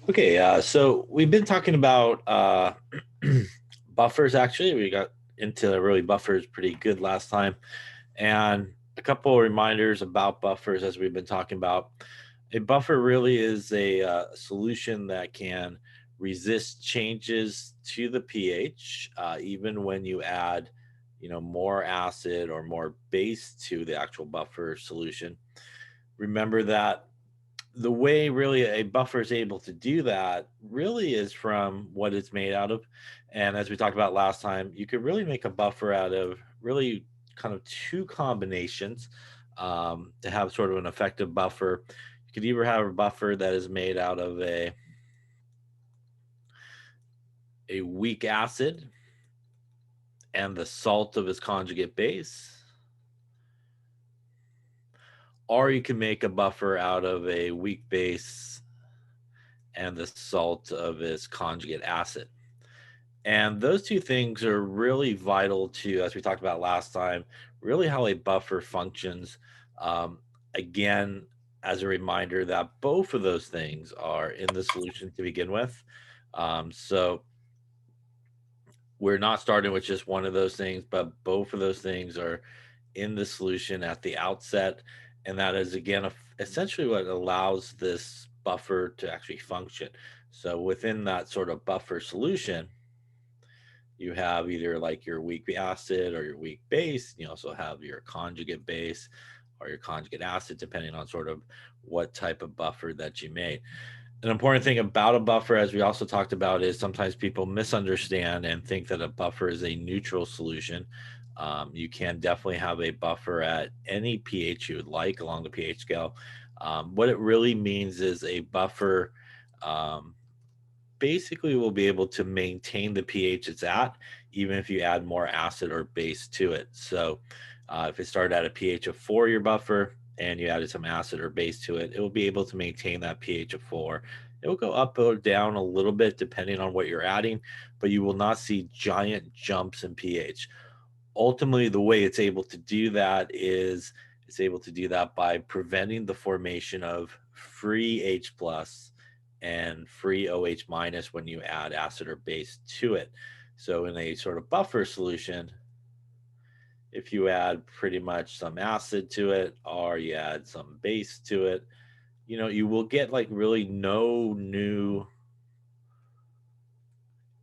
Okay, so we've been talking about buffers. Actually, we got into really buffers pretty good last time, and a couple of reminders about buffers as we've been talking about. A buffer really is a solution that can resist changes to the pH, even when you add, more acid or more base to the actual buffer solution. Remember that the way really a buffer is able to do that really is from what it's made out of. And as we talked about last time, you could really make a buffer out of really kind of two combinations to have sort of an effective buffer. You could either have a buffer that is made out of a weak acid and the salt of its conjugate base, or you can make a buffer out of a weak base and the salt of its conjugate acid. And those two things are really vital to, as we talked about last time, really how a buffer functions. Um, Again, as a reminder that both of those things are in the solution to begin with. So we're not starting with just one of those things, but both of those things are in the solution at the outset. And that is, again, essentially what allows this buffer to actually function. So within that sort of buffer solution, you have either like your weak acid or your weak base. You also have your conjugate base or your conjugate acid, depending on sort of what type of buffer that you made. An important thing about a buffer, as we also talked about, is sometimes people misunderstand and think that a buffer is a neutral solution. You can definitely have a buffer at any pH you would like along the pH scale. What it really means is a buffer um, basically will be able to maintain the pH it's at, even if you add more acid or base to it. So, if it started at a pH of 4, your buffer, and you added some acid or base to it, it will be able to maintain that pH of 4. It will go up or down a little bit depending on what you're adding, but you will not see giant jumps in pH. Ultimately, the way it's able to do that is it's able to do that by preventing the formation of free H plus and free OH minus when you add acid or base to it. So in a sort of buffer solution, if you add pretty much some acid to it or you add some base to it, you will get like really no new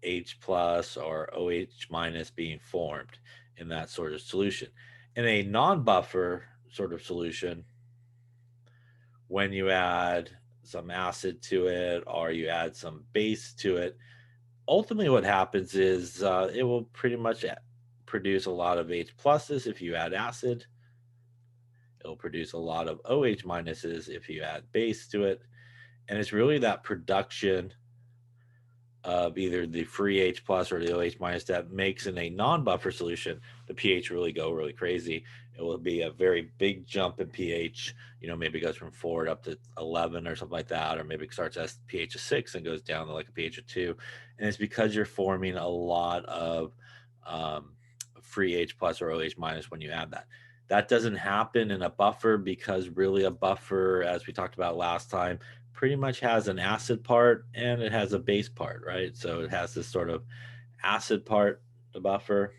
H plus or OH minus being formed in that sort of solution. In a non-buffer sort of solution, when you add some acid to it or you add some base to it, ultimately what happens is it will pretty much produce a lot of H pluses if you add acid. It'll produce a lot of OH minuses if you add base to it. And it's really that production of either the free H plus or the OH minus that makes in a non-buffer solution the pH really go really crazy. It will be a very big jump in pH. Maybe it goes from 4 up to 11 or something like that, or maybe it starts at pH of 6 and goes down to like a pH of 2. And it's because you're forming a lot of um, free H plus or OH minus when you add that. That doesn't happen in a buffer because really a buffer, as we talked about last time, pretty much has an acid part and it has a base part, right? So it has this sort of acid part, the buffer.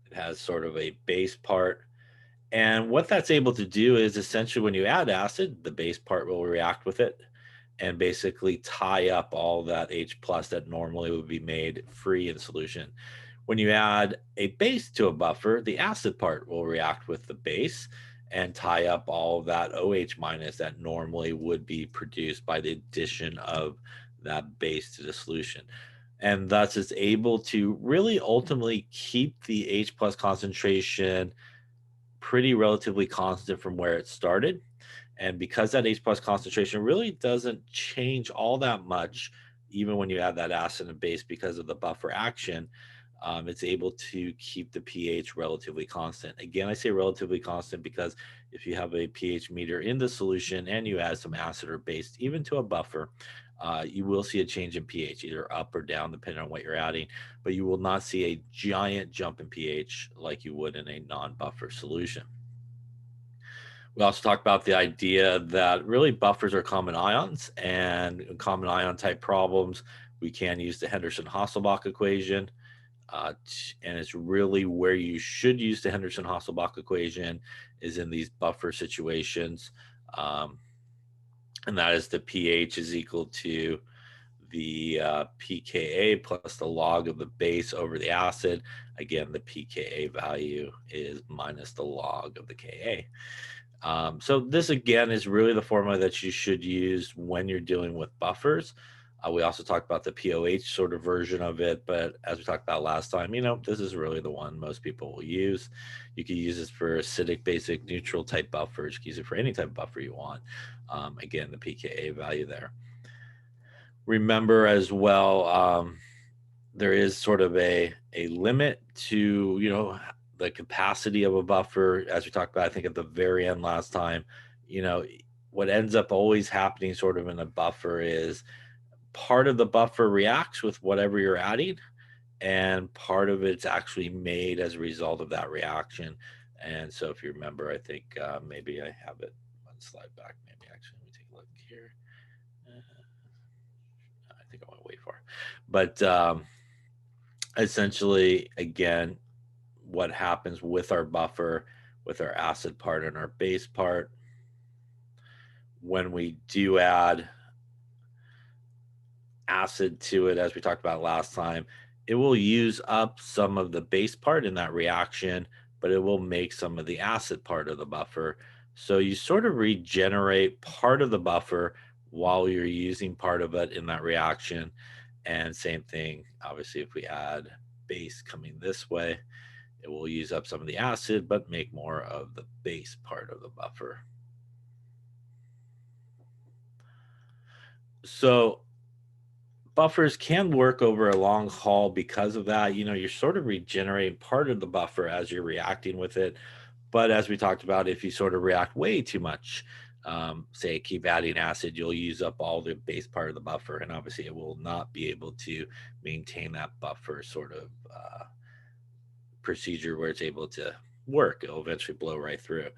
It has sort of a base part. And what that's able to do is essentially when you add acid, the base part will react with it and basically tie up all that H plus that normally would be made free in solution. When you add a base to a buffer, the acid part will react with the base and tie up all of that OH minus that normally would be produced by the addition of that base to the solution. And thus it's able to really ultimately keep the H plus concentration pretty relatively constant from where it started. And because that H plus concentration really doesn't change all that much, even when you add that acid and base because of the buffer action, it's able to keep the pH relatively constant. Again, I say relatively constant because if you have a pH meter in the solution and you add some acid or base, even to a buffer, you will see a change in pH, either up or down, depending on what you're adding, but you will not see a giant jump in pH like you would in a non buffer solution. We also talked about the idea that really buffers are common ions, and in common ion type problems, we can use the Henderson-Hasselbalch equation. And it's really where you should use the Henderson-Hasselbalch equation is in these buffer situations. And that is the pH is equal to the pKa plus the log of the base over the acid. Again, the pKa value is minus the log of the Ka. So this again is really the formula that you should use when you're dealing with buffers. We also talked about the POH sort of version of it, but as we talked about last time, this is really the one most people will use. You can use this for acidic, basic, neutral type buffers. You can use it for any type of buffer you want. Again, the pKa value there. Remember as well, there is sort of a limit to, the capacity of a buffer, as we talked about, I think at the very end last time. What ends up always happening sort of in a buffer is part of the buffer reacts with whatever you're adding, and part of it's actually made as a result of that reaction. And so if you remember, I think maybe I have it one slide back. Maybe actually, let me take a look here. I think I went way far. But essentially, again, what happens with our buffer, with our acid part and our base part, when we do add acid to it, as we talked about last time, it will use up some of the base part in that reaction, but it will make some of the acid part of the buffer. So you sort of regenerate part of the buffer while you're using part of it in that reaction. And same thing, obviously, if we add base coming this way, it will use up some of the acid, but make more of the base part of the buffer. So buffers can work over a long haul because of that. You're sort of regenerating part of the buffer as you're reacting with it. But as we talked about, if you sort of react way too much, say keep adding acid, you'll use up all the base part of the buffer. And obviously it will not be able to maintain that buffer sort of procedure where it's able to work. It'll eventually blow right through.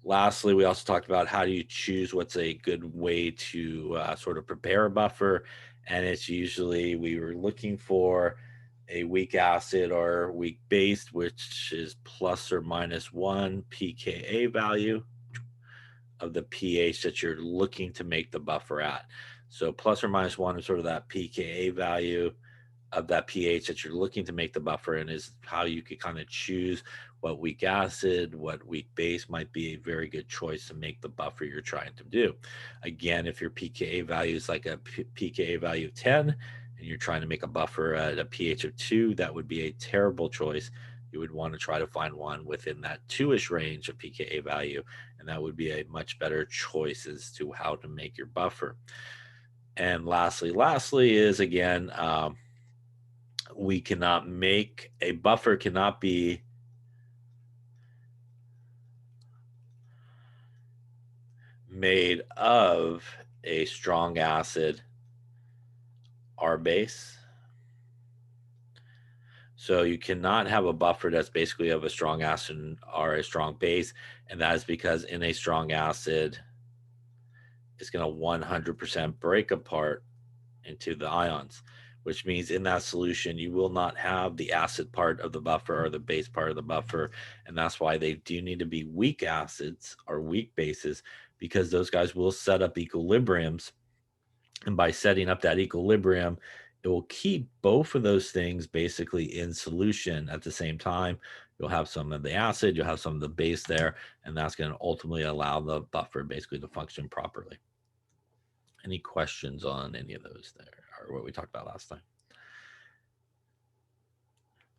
Lastly, we also talked about how do you choose what's a good way to sort of prepare a buffer. And it's usually we were looking for a weak acid or weak base, which is plus or minus 1 pKa value of the pH that you're looking to make the buffer at. So plus or minus 1 is sort of that pKa value of that pH that you're looking to make the buffer, and is how you could kind of choose what weak acid, what weak base might be a very good choice to make the buffer you're trying to do. Again, if your pKa value is like a pKa value of 10 and you're trying to make a buffer at a pH of 2, that would be a terrible choice. You would want to try to find one within that 2-ish range of pKa value, and that would be a much better choice as to how to make your buffer. And lastly is again, we cannot make a buffer cannot be made of a strong acid R base. So you cannot have a buffer that's basically of a strong acid or a strong base, and that is because in a strong acid, it's going to 100% break apart into the ions, which means in that solution, you will not have the acid part of the buffer or the base part of the buffer. And that's why they do need to be weak acids or weak bases, because those guys will set up equilibriums. And by setting up that equilibrium, it will keep both of those things basically in solution at the same time. You'll have some of the acid, you'll have some of the base there, and that's going to ultimately allow the buffer basically to function properly. Any questions on any of those there, or what we talked about last time?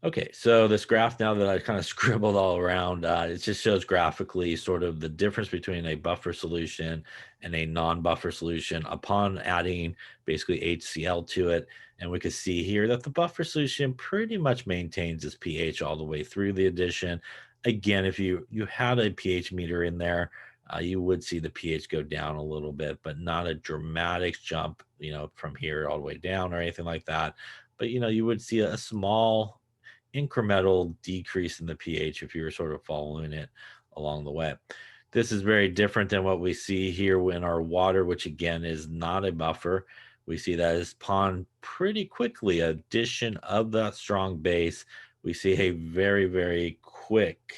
Okay, so this graph now that I kind of scribbled all around, it just shows graphically sort of the difference between a buffer solution and a non-buffer solution upon adding basically HCl to it. And we can see here that the buffer solution pretty much maintains its pH all the way through the addition. Again, if you had a pH meter in there, you would see the pH go down a little bit, but not a dramatic jump, from here all the way down or anything like that. But, you would see a small incremental decrease in the pH if you were sort of following it along the way. This is very different than what we see here in our water, which again is not a buffer. We see that is spawned pretty quickly. Addition of that strong base, we see a very, very quick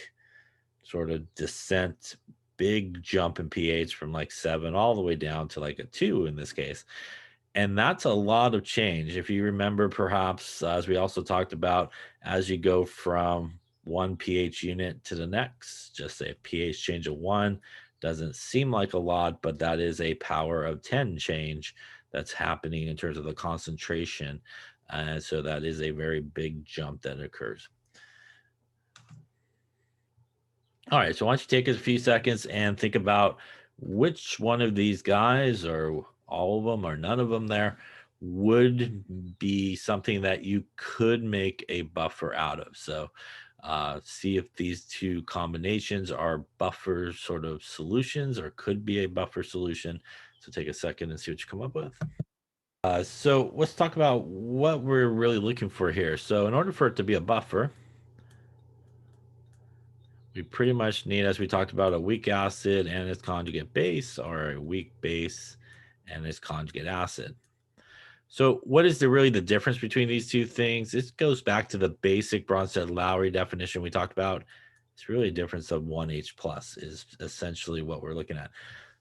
sort of descent, big jump in pH from like 7 all the way down to like a 2 in this case. And that's a lot of change. If you remember, perhaps, as we also talked about, as you go from one pH unit to the next, just say a pH change of 1 doesn't seem like a lot, but that is a power of 10 change that's happening in terms of the concentration. So that is a very big jump that occurs. All right, so why don't you take a few seconds and think about which one of these guys, or all of them, or none of them there, would be something that you could make a buffer out of. So see if these two combinations are buffer sort of solutions or could be a buffer solution. So take a second and see what you come up with. So let's talk about what we're really looking for here. So in order for it to be a buffer, we pretty much need, as we talked about, a weak acid and its conjugate base, or a weak base and its conjugate acid. So what is really the difference between these two things? This goes back to the basic Bronsted-Lowry definition we talked about. It's really a difference of 1H plus is essentially what we're looking at.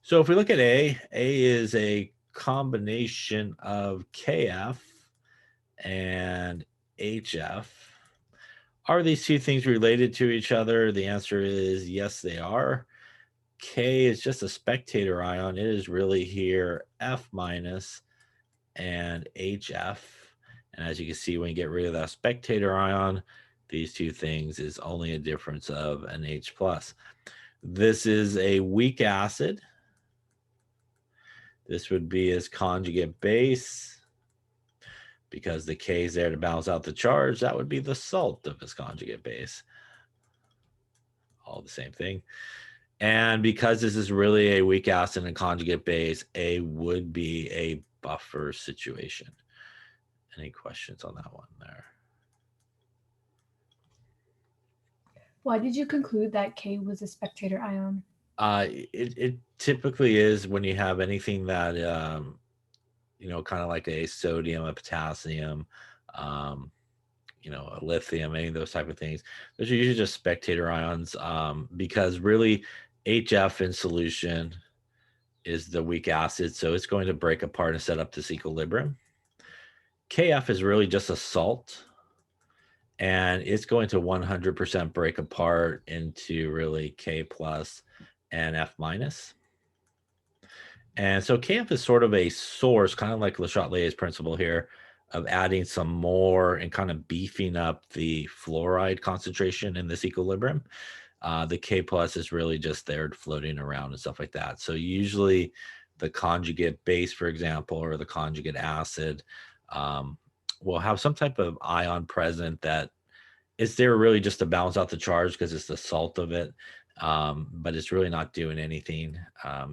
So if we look at A is a combination of KF and HF. Are these two things related to each other? The answer is yes, they are. K is just a spectator ion. It is really here F minus and HF. And as you can see, when you get rid of that spectator ion, these two things is only a difference of an H plus. This is a weak acid. This would be its conjugate base. Because the K is there to balance out the charge, that would be the salt of its conjugate base. All the same thing. And because this is really a weak acid and conjugate base, A would be a buffer situation. Any questions on that one there? Why did you conclude that K was a spectator ion? It typically is when you have anything that kind of like a sodium, a potassium, a lithium, any of those type of things. Those are usually just spectator ions, because really HF in solution is the weak acid, so it's going to break apart and set up this equilibrium. KF is really just a salt, and it's going to 100% break apart into really K plus and F minus. And so KF is sort of a source, kind of like Le Chatelier's principle here, of adding some more and kind of beefing up the fluoride concentration in this equilibrium. The K plus is really just there floating around and stuff like that. So usually the conjugate base, for example, or the conjugate acid will have some type of ion present that is there really just to balance out the charge because it's the salt of it, but it's really not doing anything.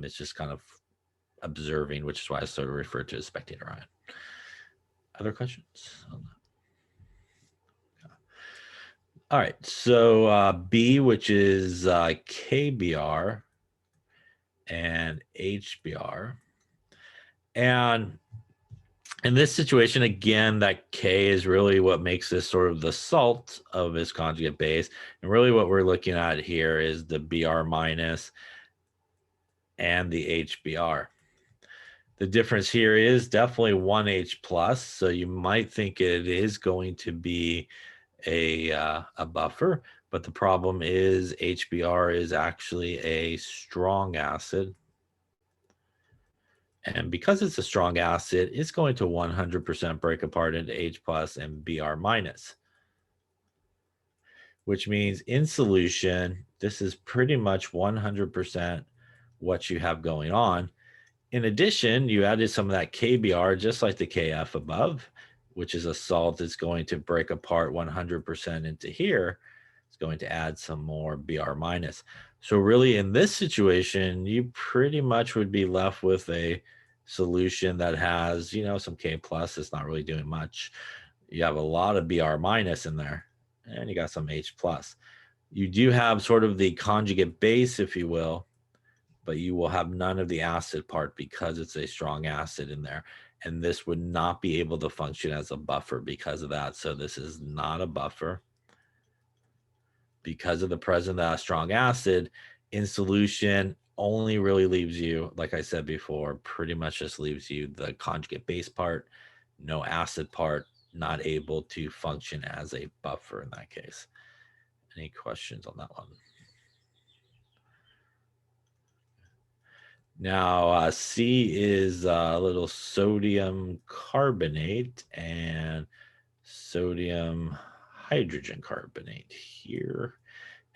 It's just kind of observing, which is why I sort of refer to as spectator ion. Other questions on that? All right, so B, which is KBr and HBr. And in this situation, again, that K is really what makes this sort of the salt of its conjugate base. And really what we're looking at here is the Br minus and the HBr. The difference here is definitely 1H plus, so you might think it is going to be a buffer, but the problem is HBr is actually a strong acid. And because it's a strong acid, it's going to 100% break apart into H plus and Br minus, which means in solution, this is pretty much 100% what you have going on. In addition, you added some of that KBr, just like the KF above, which is a salt that's going to break apart 100% into here. It's going to add some more Br minus. So really in this situation, you pretty much would be left with a solution that has, some K plus. It's not really doing much. You have a lot of Br minus in there, and you got some H plus. You do have sort of the conjugate base, if you will, but you will have none of the acid part because it's a strong acid in there. And this would not be able to function as a buffer because of that. So this is not a buffer. Because of the presence of that strong acid in solution, only really leaves you, like I said before, pretty much just leaves you the conjugate base part, no acid part, not able to function as a buffer in that case. Any questions on that one? Now, C is a little sodium carbonate and sodium hydrogen carbonate here.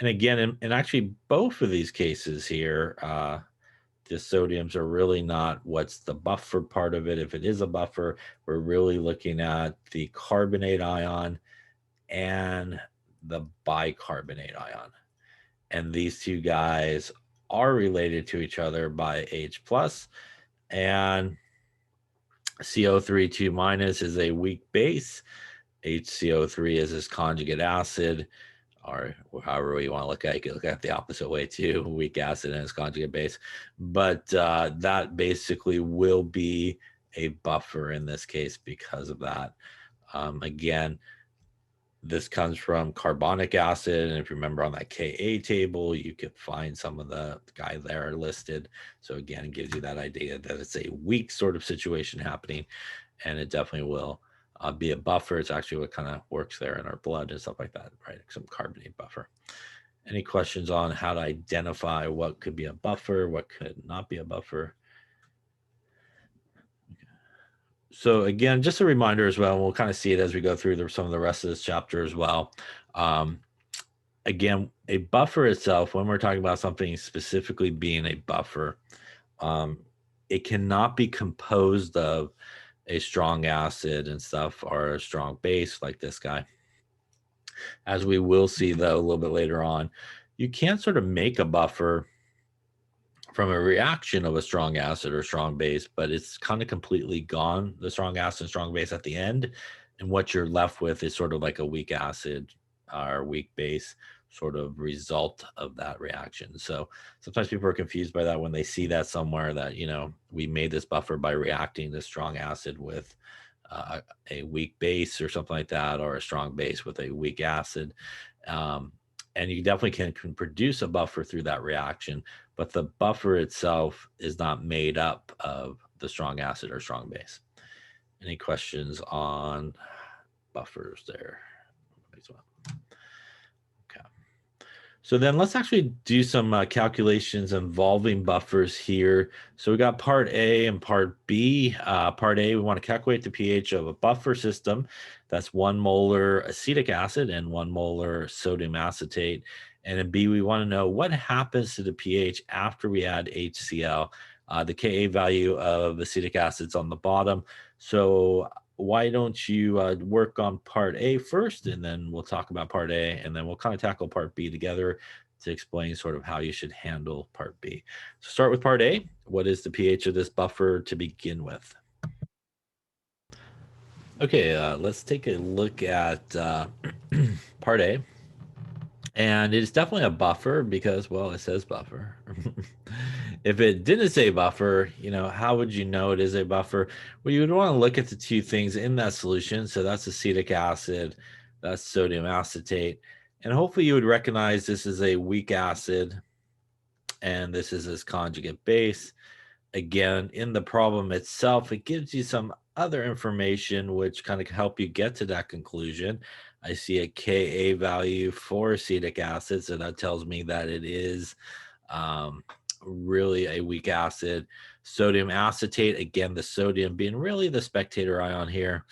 And again, in actually both of these cases here, the sodiums are really not what's the buffer part of it. If it is a buffer, we're really looking at the carbonate ion and the bicarbonate ion. And these two guys are related to each other by H plus, and CO3 2 minus is a weak base. HCO3 is its conjugate acid, or however you want to look at it. You can look at it the opposite way too, weak acid and its conjugate base. But that basically will be a buffer in this case because of that. Again, this comes from carbonic acid, and if you remember on that Ka table, you could find some of the guys there listed. So again, it gives you that idea that it's a weak sort of situation happening, and it definitely will be a buffer. It's actually what kind of works there in our blood and stuff like that, right? Some carbonate buffer. Any questions on how to identify what could be a buffer, what could not be a buffer? So again, just a reminder as well, and we'll kind of see it as we go through some of the rest of this chapter as well. Again, a buffer itself, when we're talking about something specifically being a buffer, it cannot be composed of a strong acid and stuff or a strong base like this guy. As we will see, though, a little bit later on, you can't sort of make a buffer from a reaction of a strong acid or strong base, but it's kind of completely gone, the strong acid and strong base at the end. And what you're left with is sort of like a weak acid or weak base sort of result of that reaction. So sometimes people are confused by that when they see that somewhere that, you know, we made this buffer by reacting this strong acid with a weak base or something like that, or a strong base with a weak acid. And you definitely can produce a buffer through that reaction, but the buffer itself is not made up of the strong acid or strong base. Any questions on buffers there? Okay. So then let's actually do some calculations involving buffers here. So we got part A and part B. Part A, we want to calculate the pH of a buffer system. That's 1 molar acetic acid and 1 molar sodium acetate. And in B, we want to know what happens to the pH after we add HCl. The Ka value of acetic acid's on the bottom. So why don't you work on part A first, and then we'll talk about part A, and then we'll kind of tackle part B together to explain sort of how you should handle part B. So start with part A. What is the pH of this buffer to begin with? Okay, let's take a look at part A. And it's definitely a buffer because, well, it says buffer. If it didn't say buffer, you know, how would you know it is a buffer? Well, you would want to look at the two things in that solution. So that's acetic acid, that's sodium acetate. And hopefully you would recognize this is a weak acid and this is its conjugate base. Again, in the problem itself, it gives you some other information which kind of help you get to that conclusion. I see a Ka value for acetic acid, so that tells me that it is really a weak acid. Sodium acetate, again, the sodium being really the spectator ion here.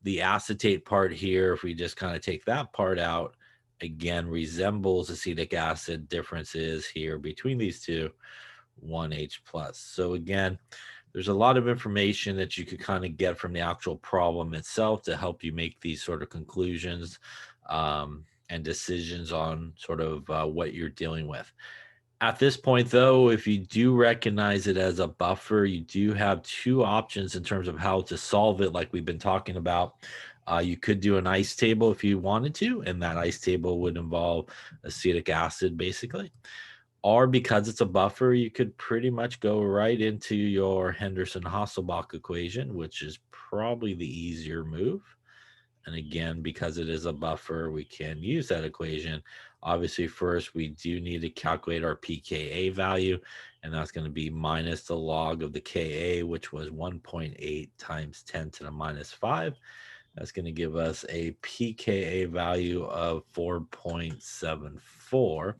The acetate part here, if we just kind of take that part out, again, resembles acetic acid. Differences here between these two, 1H plus. So again, there's a lot of information that you could kind of get from the actual problem itself to help you make these sort of conclusions and decisions on sort of what you're dealing with. At this point, though, if you do recognize it as a buffer, you do have two options in terms of how to solve it, like we've been talking about. You could do an ice table if you wanted to, and that ice table would involve acetic acid, basically. Or because it's a buffer, you could pretty much go right into your Henderson-Hasselbalch equation, which is probably the easier move. And again, because it is a buffer, we can use that equation. Obviously, first, we do need to calculate our pKa value, and that's going to be minus the log of the Ka, which was 1.8 times 10 to the minus 5. That's going to give us a pKa value of 4.74.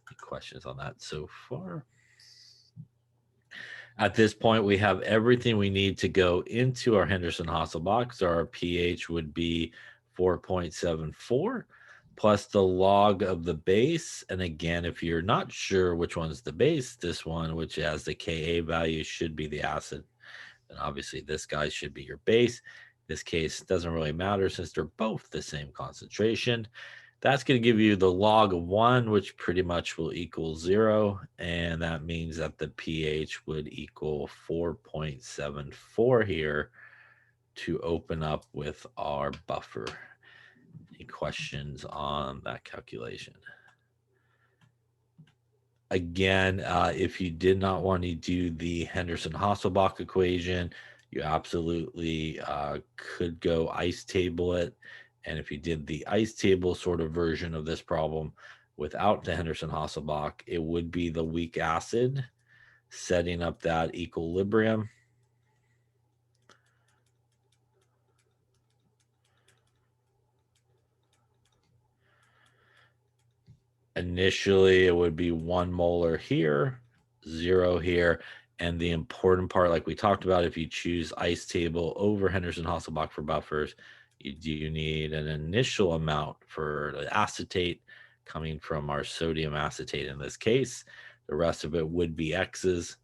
Any questions on that so far? At this point, we have everything we need to go into our Henderson-Hasselbalch. So our pH would be 4.74 plus the log of the base. And again, if you're not sure which one's the base, this one, which has the Ka value, should be the acid. And obviously this guy should be your base. This case doesn't really matter since they're both the same concentration. That's going to give you the log of 1, which pretty much will equal 0. And that means that the pH would equal 4.74 here to open up with our buffer. Any questions on that calculation? Again, if you did not want to do the Henderson-Hasselbalch equation, you absolutely could go ice table it. And if you did the ice table sort of version of this problem without the Henderson-Hasselbalch, it would be the weak acid setting up that equilibrium. Initially, it would be 1 molar here, 0 here. And the important part, like we talked about, if you choose ice table over Henderson-Hasselbalch for buffers, you do need an initial amount for the acetate coming from our sodium acetate in this case. The rest of it would be X's.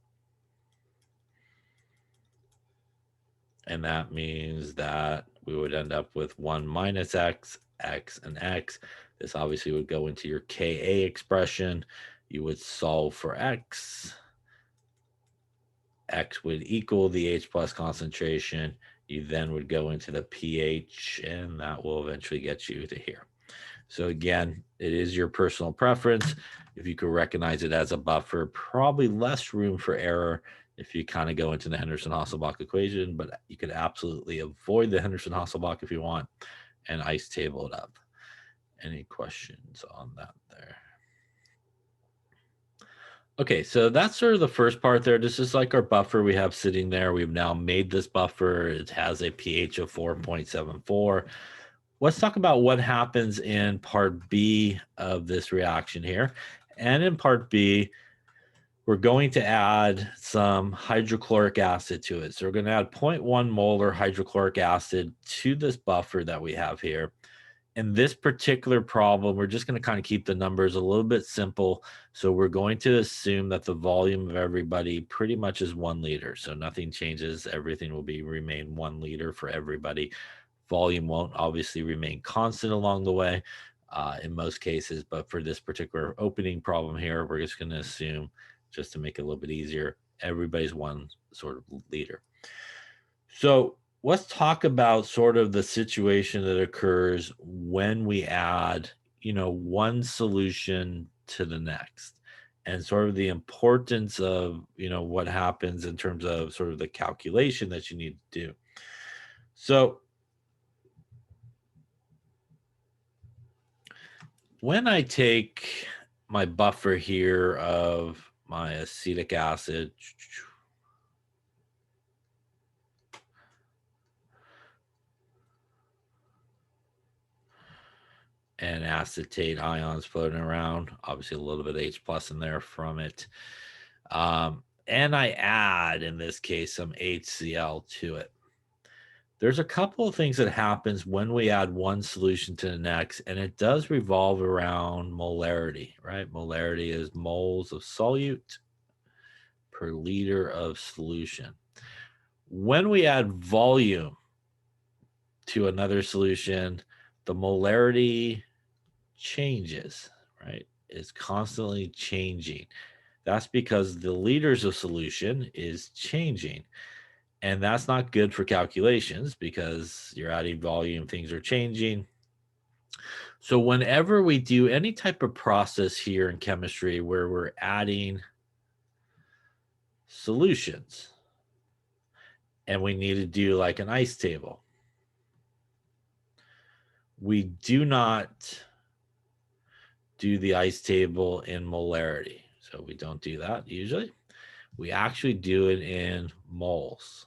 And that means that we would end up with 1 minus X, X, and X. This obviously would go into your Ka expression. You would solve for X. X would equal the H plus concentration. You then would go into the pH, and that will eventually get you to here. So again, it is your personal preference. If you could recognize it as a buffer, probably less room for error if you kind of go into the Henderson-Hasselbalch equation, but you could absolutely avoid the Henderson-Hasselbalch if you want and ice table it up. Any questions on that there? Okay, so that's sort of the first part there. This is like our buffer we have sitting there. We've now made this buffer. It has a pH of 4.74. Let's talk about what happens in part B of this reaction here. And in part B, we're going to add some hydrochloric acid to it. So we're going to add 0.1 molar hydrochloric acid to this buffer that we have here. In this particular problem, we're just going to kind of keep the numbers a little bit simple. So we're going to assume that the volume of everybody pretty much is 1 liter. So nothing changes. Everything will remain 1 liter for everybody. Volume won't obviously remain constant along the way in most cases. But for this particular opening problem here, we're just going to assume, just to make it a little bit easier, everybody's 1 sort of liter. So let's talk about sort of the situation that occurs when we add, one solution to the next, and sort of the importance of, what happens in terms of sort of the calculation that you need to do. So when I take my buffer here of my acetic acid, and acetate ions floating around, obviously a little bit H plus in there from it. And I add, in this case, some HCl to it. There's a couple of things that happens when we add one solution to the next, and it does revolve around molarity, right? Molarity is moles of solute per liter of solution. When we add volume to another solution, the molarity changes, right? It's constantly changing. That's because the liters of solution is changing. And that's not good for calculations because you're adding volume, things are changing. So whenever we do any type of process here in chemistry where we're adding solutions and we need to do like an ice table, we do not do the ice table in molarity. So we don't do that usually. We actually do it in moles.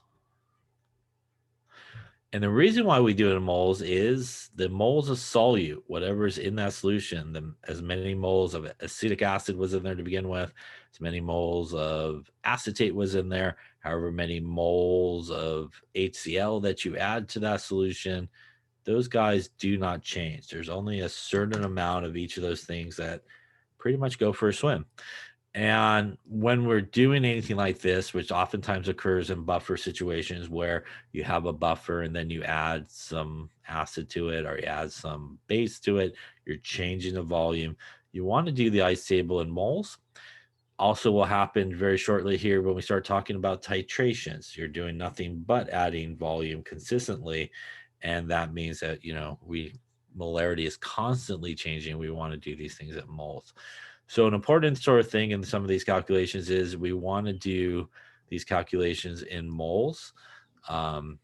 And the reason why we do it in moles is the moles of solute, whatever's in that solution, as many moles of acetic acid was in there to begin with, as many moles of acetate was in there, however many moles of HCl that you add to that solution, those guys do not change. There's only a certain amount of each of those things that pretty much go for a swim. And when we're doing anything like this, which oftentimes occurs in buffer situations where you have a buffer and then you add some acid to it or you add some base to it, you're changing the volume. You want to do the ice table in moles. Also will happen very shortly here when we start talking about titrations. You're doing nothing but adding volume consistently. And that means that, molarity is constantly changing. We want to do these things at moles. So an important sort of thing in some of these calculations is we want to do these calculations in moles. And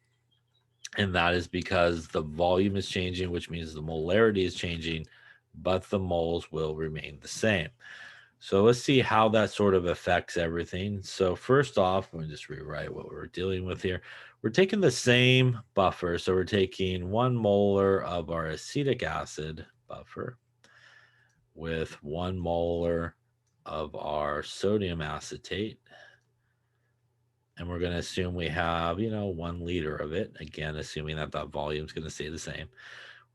that is because the volume is changing, which means the molarity is changing, but the moles will remain the same. So let's see how that sort of affects everything. So first off, let me just rewrite what we're dealing with here. We're taking the same buffer. So we're taking 1 molar of our acetic acid buffer with 1 molar of our sodium acetate. And we're going to assume we have, 1 liter of it. Again, assuming that that volume is going to stay the same.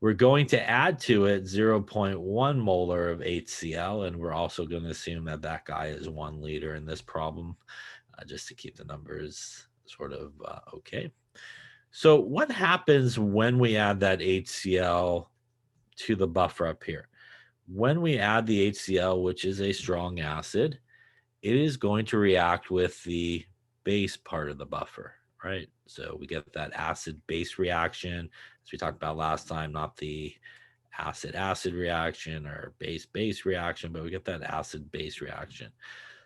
We're going to add to it 0.1 molar of HCl, and we're also going to assume that that guy is 1 liter in this problem, just to keep the numbers sort of okay. So what happens when we add that HCl to the buffer up here? When we add the HCl, which is a strong acid, it is going to react with the base part of the buffer, right? So we get that acid-base reaction, as we talked about last time, not the acid-acid reaction or base-base reaction, but we get that acid-base reaction.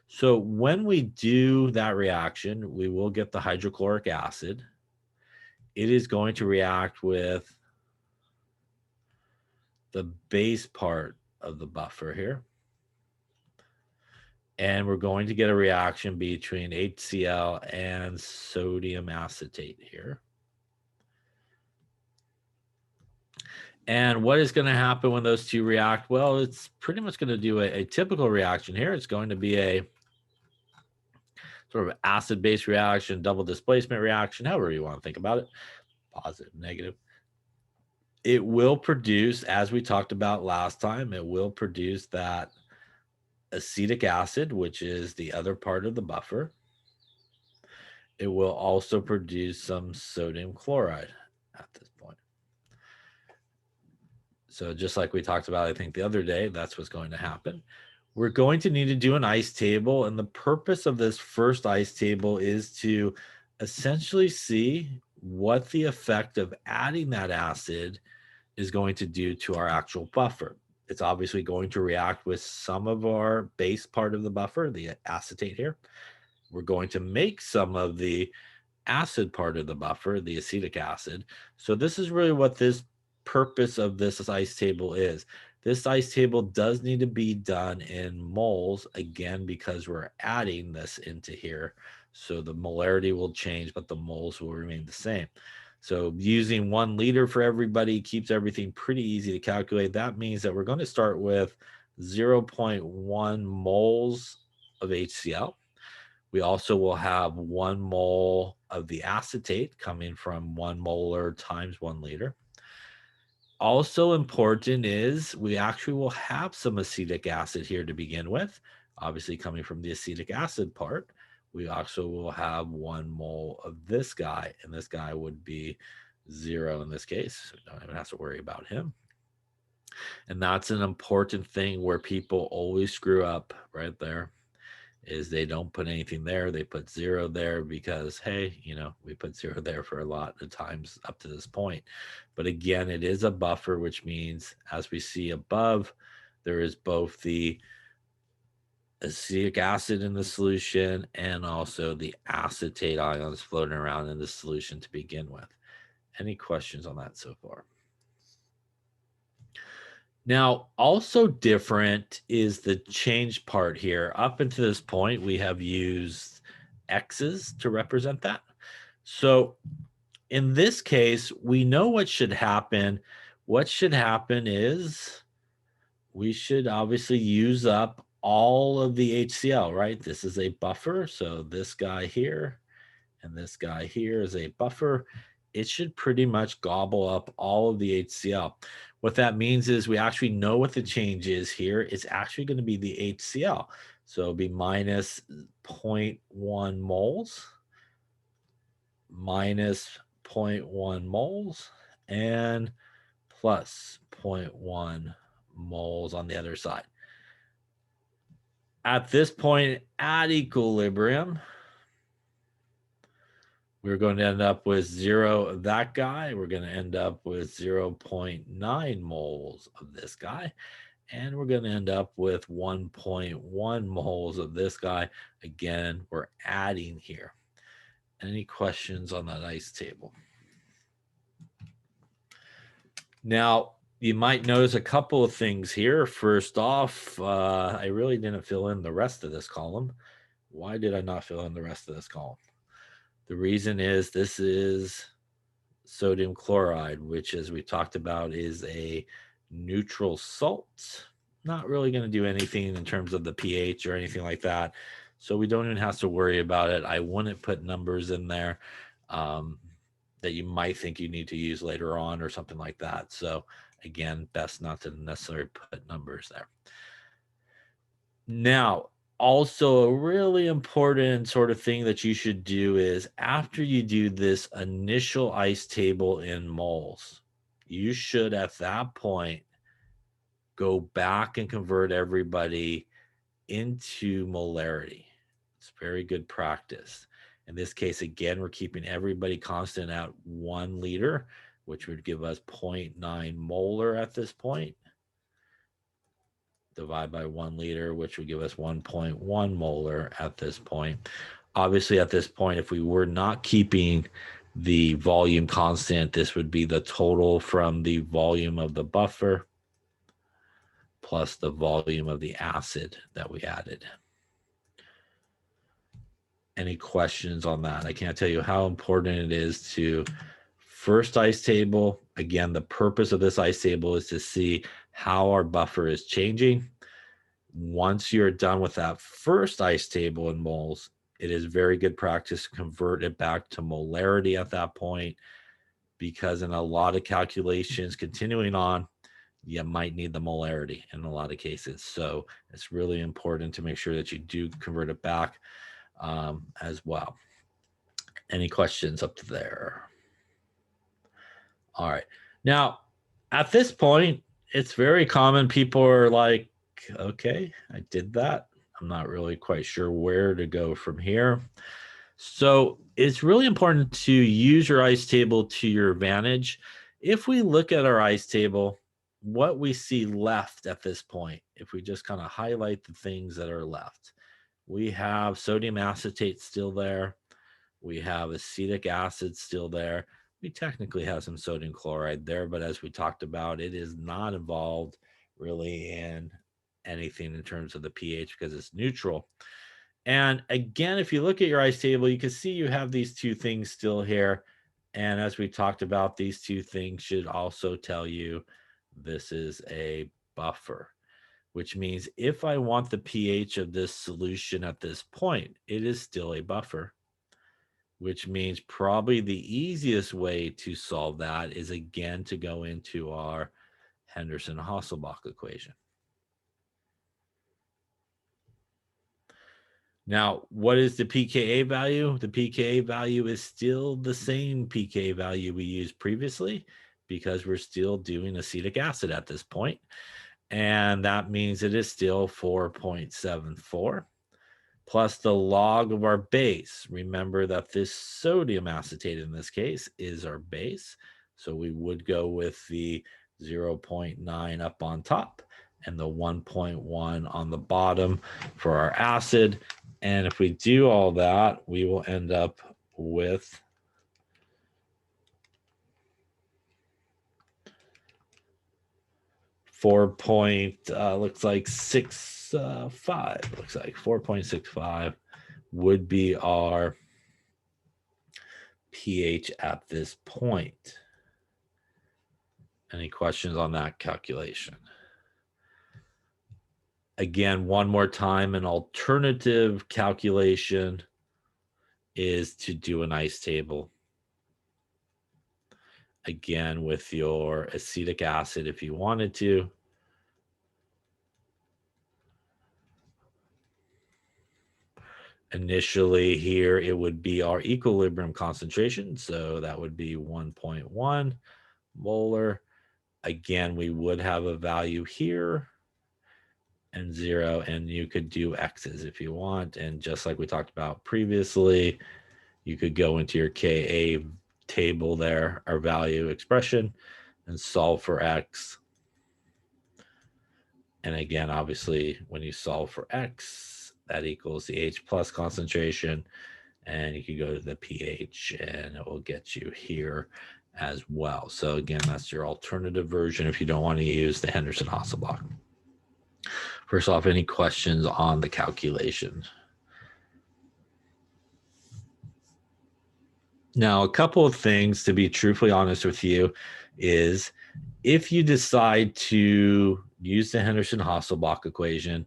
So when we do that reaction, we will get the hydrochloric acid. It is going to react with the base part of the buffer here. And we're going to get a reaction between HCl and sodium acetate here. And what is going to happen when those two react? Well, it's pretty much going to do a typical reaction here. It's going to be a sort of acid-base reaction, double displacement reaction, however you want to think about it, positive, negative. It will produce, as we talked about last time, it will produce that acetic acid, which is the other part of the buffer. It will also produce some sodium chloride at this point. So just like we talked about, I think the other day, that's what's going to happen. We're going to need to do an ice table. And the purpose of this first ice table is to essentially see what the effect of adding that acid is going to do to our actual buffer. It's obviously going to react with some of our base part of the buffer, the acetate here. We're going to make some of the acid part of the buffer, the acetic acid. So this is really what this purpose of this ice table is. This ice table does need to be done in moles, again, because we're adding this into here. So the molarity will change, but the moles will remain the same. So using 1 liter for everybody keeps everything pretty easy to calculate. That means that we're going to start with 0.1 moles of HCl. We also will have 1 mole of the acetate coming from 1 molar times 1 liter. Also important is we actually will have some acetic acid here to begin with, obviously coming from the acetic acid part. We also will have 1 mole of this guy, and this guy would be 0 in this case. So don't even have to worry about him. And that's an important thing where people always screw up right there is they don't put anything there. They put 0 there because, hey, you know, we put 0 there for a lot of times up to this point. But again, it is a buffer, which means, as we see above, there is both the acetic acid in the solution and also the acetate ions floating around in the solution to begin with. Any questions on that so far? Now, also different is the change part here. Up until this point, we have used X's to represent that. So in this case, we know what should happen. What should happen is we should obviously use up all of the HCl, right? This is a buffer. So this guy here and this guy here is a buffer. It should pretty much gobble up all of the HCl. What that means is we actually know what the change is here. It's actually going to be the HCl. So it'll be minus 0.1 moles, minus 0.1 moles, and plus 0.1 moles on the other side. At this point, at equilibrium, we're going to end up with 0 of that guy. We're going to end up with 0.9 moles of this guy. And we're going to end up with 1.1 moles of this guy. Again, we're adding here. Any questions on that ice table? Now, you might notice a couple of things here. First off, I really didn't fill in the rest of this column. Why did I not fill in the rest of this column? The reason is this is sodium chloride, which, as we talked about, is a neutral salt. Not really going to do anything in terms of the pH or anything like that. So we don't even have to worry about it. I wouldn't put numbers in there that you might think you need to use later on or something like that. So again, best not to necessarily put numbers there. Now, also a really important sort of thing that you should do is after you do this initial ice table in moles, you should at that point go back and convert everybody into molarity. It's very good practice. In this case, again, we're keeping everybody constant at 1 liter, which would give us 0.9 molar at this point. Divide by 1 liter, which would give us 1.1 molar at this point. Obviously, at this point, if we were not keeping the volume constant, this would be the total from the volume of the buffer plus the volume of the acid that we added. Any questions on that? I can't tell you how important it is to first ice table. Again, the purpose of this ice table is to see how our buffer is changing. Once you're done with that first ice table in moles, it is very good practice to convert it back to molarity at that point, because in a lot of calculations continuing on, you might need the molarity in a lot of cases. So it's really important to make sure that you do convert it back as well. Any questions up to there? All right. Now, at this point, it's very common. People are like, okay, I did that. I'm not really quite sure where to go from here. So it's really important to use your ice table to your advantage. If we look at our ice table, what we see left at this point, if we just kind of highlight the things that are left, we have sodium acetate still there. We have acetic acid still there. We technically have some sodium chloride there, but as we talked about, it is not involved really in anything in terms of the pH because it's neutral. And again, if you look at your ice table, you can see you have these two things still here. And as we talked about, these two things should also tell you this is a buffer, which means if I want the pH of this solution at this point, it is still a buffer, which means probably the easiest way to solve that is again to go into our Henderson-Hasselbalch equation. Now, what is the pKa value? The pKa value is still the same pKa value we used previously because we're still doing acetic acid at this point. And that means it is still 4.74 plus the log of our base. Remember that this sodium acetate in this case is our base. So we would go with the 0.9 up on top and the 1.1 on the bottom for our acid. And if we do all that, we will end up with looks like 6.5. Looks like 4.65 would be our pH at this point. Any questions on that calculation? Again, one more time, an alternative calculation is to do an ice table. Again, with your acetic acid if you wanted to. Initially here, it would be our equilibrium concentration. So that would be 1.1 molar. Again, we would have a value here and 0, and you could do X's if you want. And just like we talked about previously, you could go into your Ka table there, our value expression, and solve for X. And again, obviously, when you solve for X, that equals the H plus concentration. And you can go to the pH and it will get you here as well. So again, that's your alternative version if you don't want to use the Henderson-Hasselbalch. First off, any questions on the calculation? Now, a couple of things to be truthfully honest with you is if you decide to use the Henderson-Hasselbalch equation,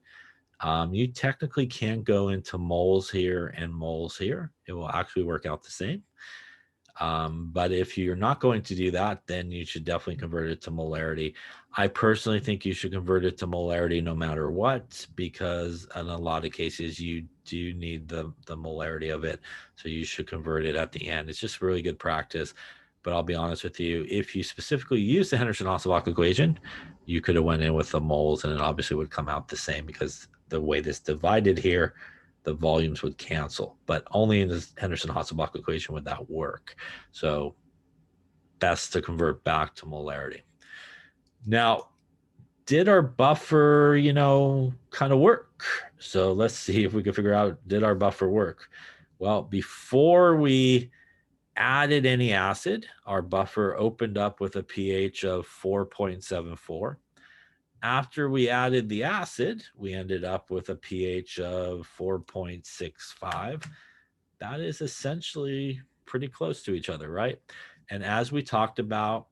you technically can go into moles here and moles here. It will actually work out the same. But if you're not going to do that, then you should definitely convert it to molarity. I personally think you should convert it to molarity no matter what, because in a lot of cases you do need the molarity of it. So you should convert it at the end. It's just really good practice. But I'll be honest with you, if you specifically use the Henderson-Hasselbalch equation, you could have went in with the moles and it obviously would come out the same because the way this divided here, the volumes would cancel, but only in the Henderson-Hasselbalch equation would that work. So best to convert back to molarity. Now, did our buffer, kind of work? So let's see if we can figure out, did our buffer work? Well, before we added any acid, our buffer opened up with a pH of 4.74. After we added the acid, we ended up with a pH of 4.65. That is essentially pretty close to each other, right? And as we talked about,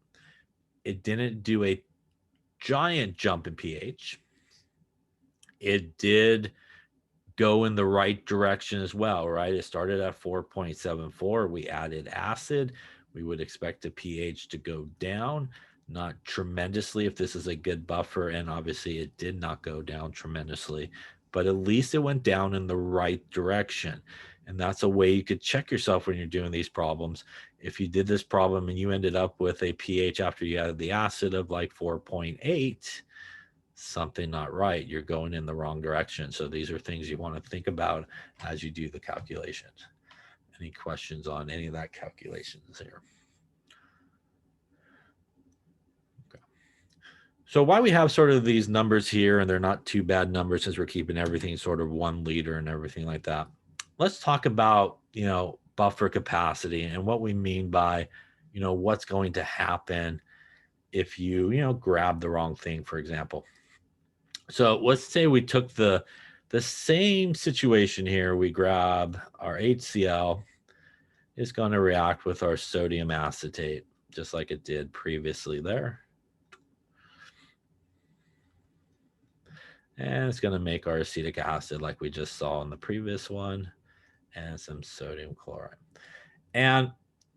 it didn't do a giant jump in pH. It did go in the right direction as well, right? It started at 4.74. We added acid. We would expect the pH to go down. Not tremendously if this is a good buffer, and obviously it did not go down tremendously, but at least it went down in the right direction. And that's a way you could check yourself when you're doing these problems. If you did this problem and you ended up with a pH after you added the acid of like 4.8, something not right, you're going in the wrong direction. So these are things you want to think about as you do the calculations. Any questions on any of that calculations here? So why we have sort of these numbers here, and they're not too bad numbers since we're keeping everything sort of 1 liter and everything like that. Let's talk about, buffer capacity and what we mean by, what's going to happen if you, grab the wrong thing, for example. So let's say we took the same situation here. We grab our HCl. It's going to react with our sodium acetate, just like it did previously there. And it's going to make our acetic acid like we just saw in the previous one, and some sodium chloride. And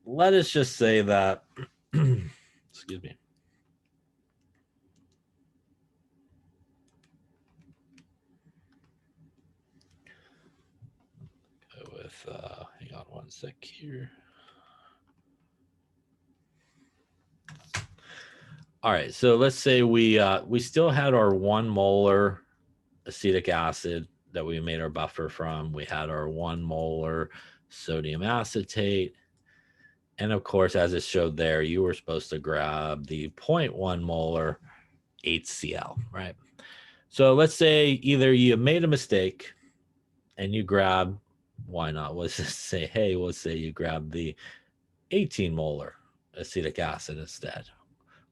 let us just say that, excuse me. Go with, hang on one sec here. All right, so let's say we still had our 1 molar acetic acid that we made our buffer from. We had our 1 molar sodium acetate. And of course, as it showed there, you were supposed to grab the 0.1 molar HCl, right? So let's say either you made a mistake and you grab, why not? Let's just say, hey, let's say you grab the 18 molar acetic acid instead.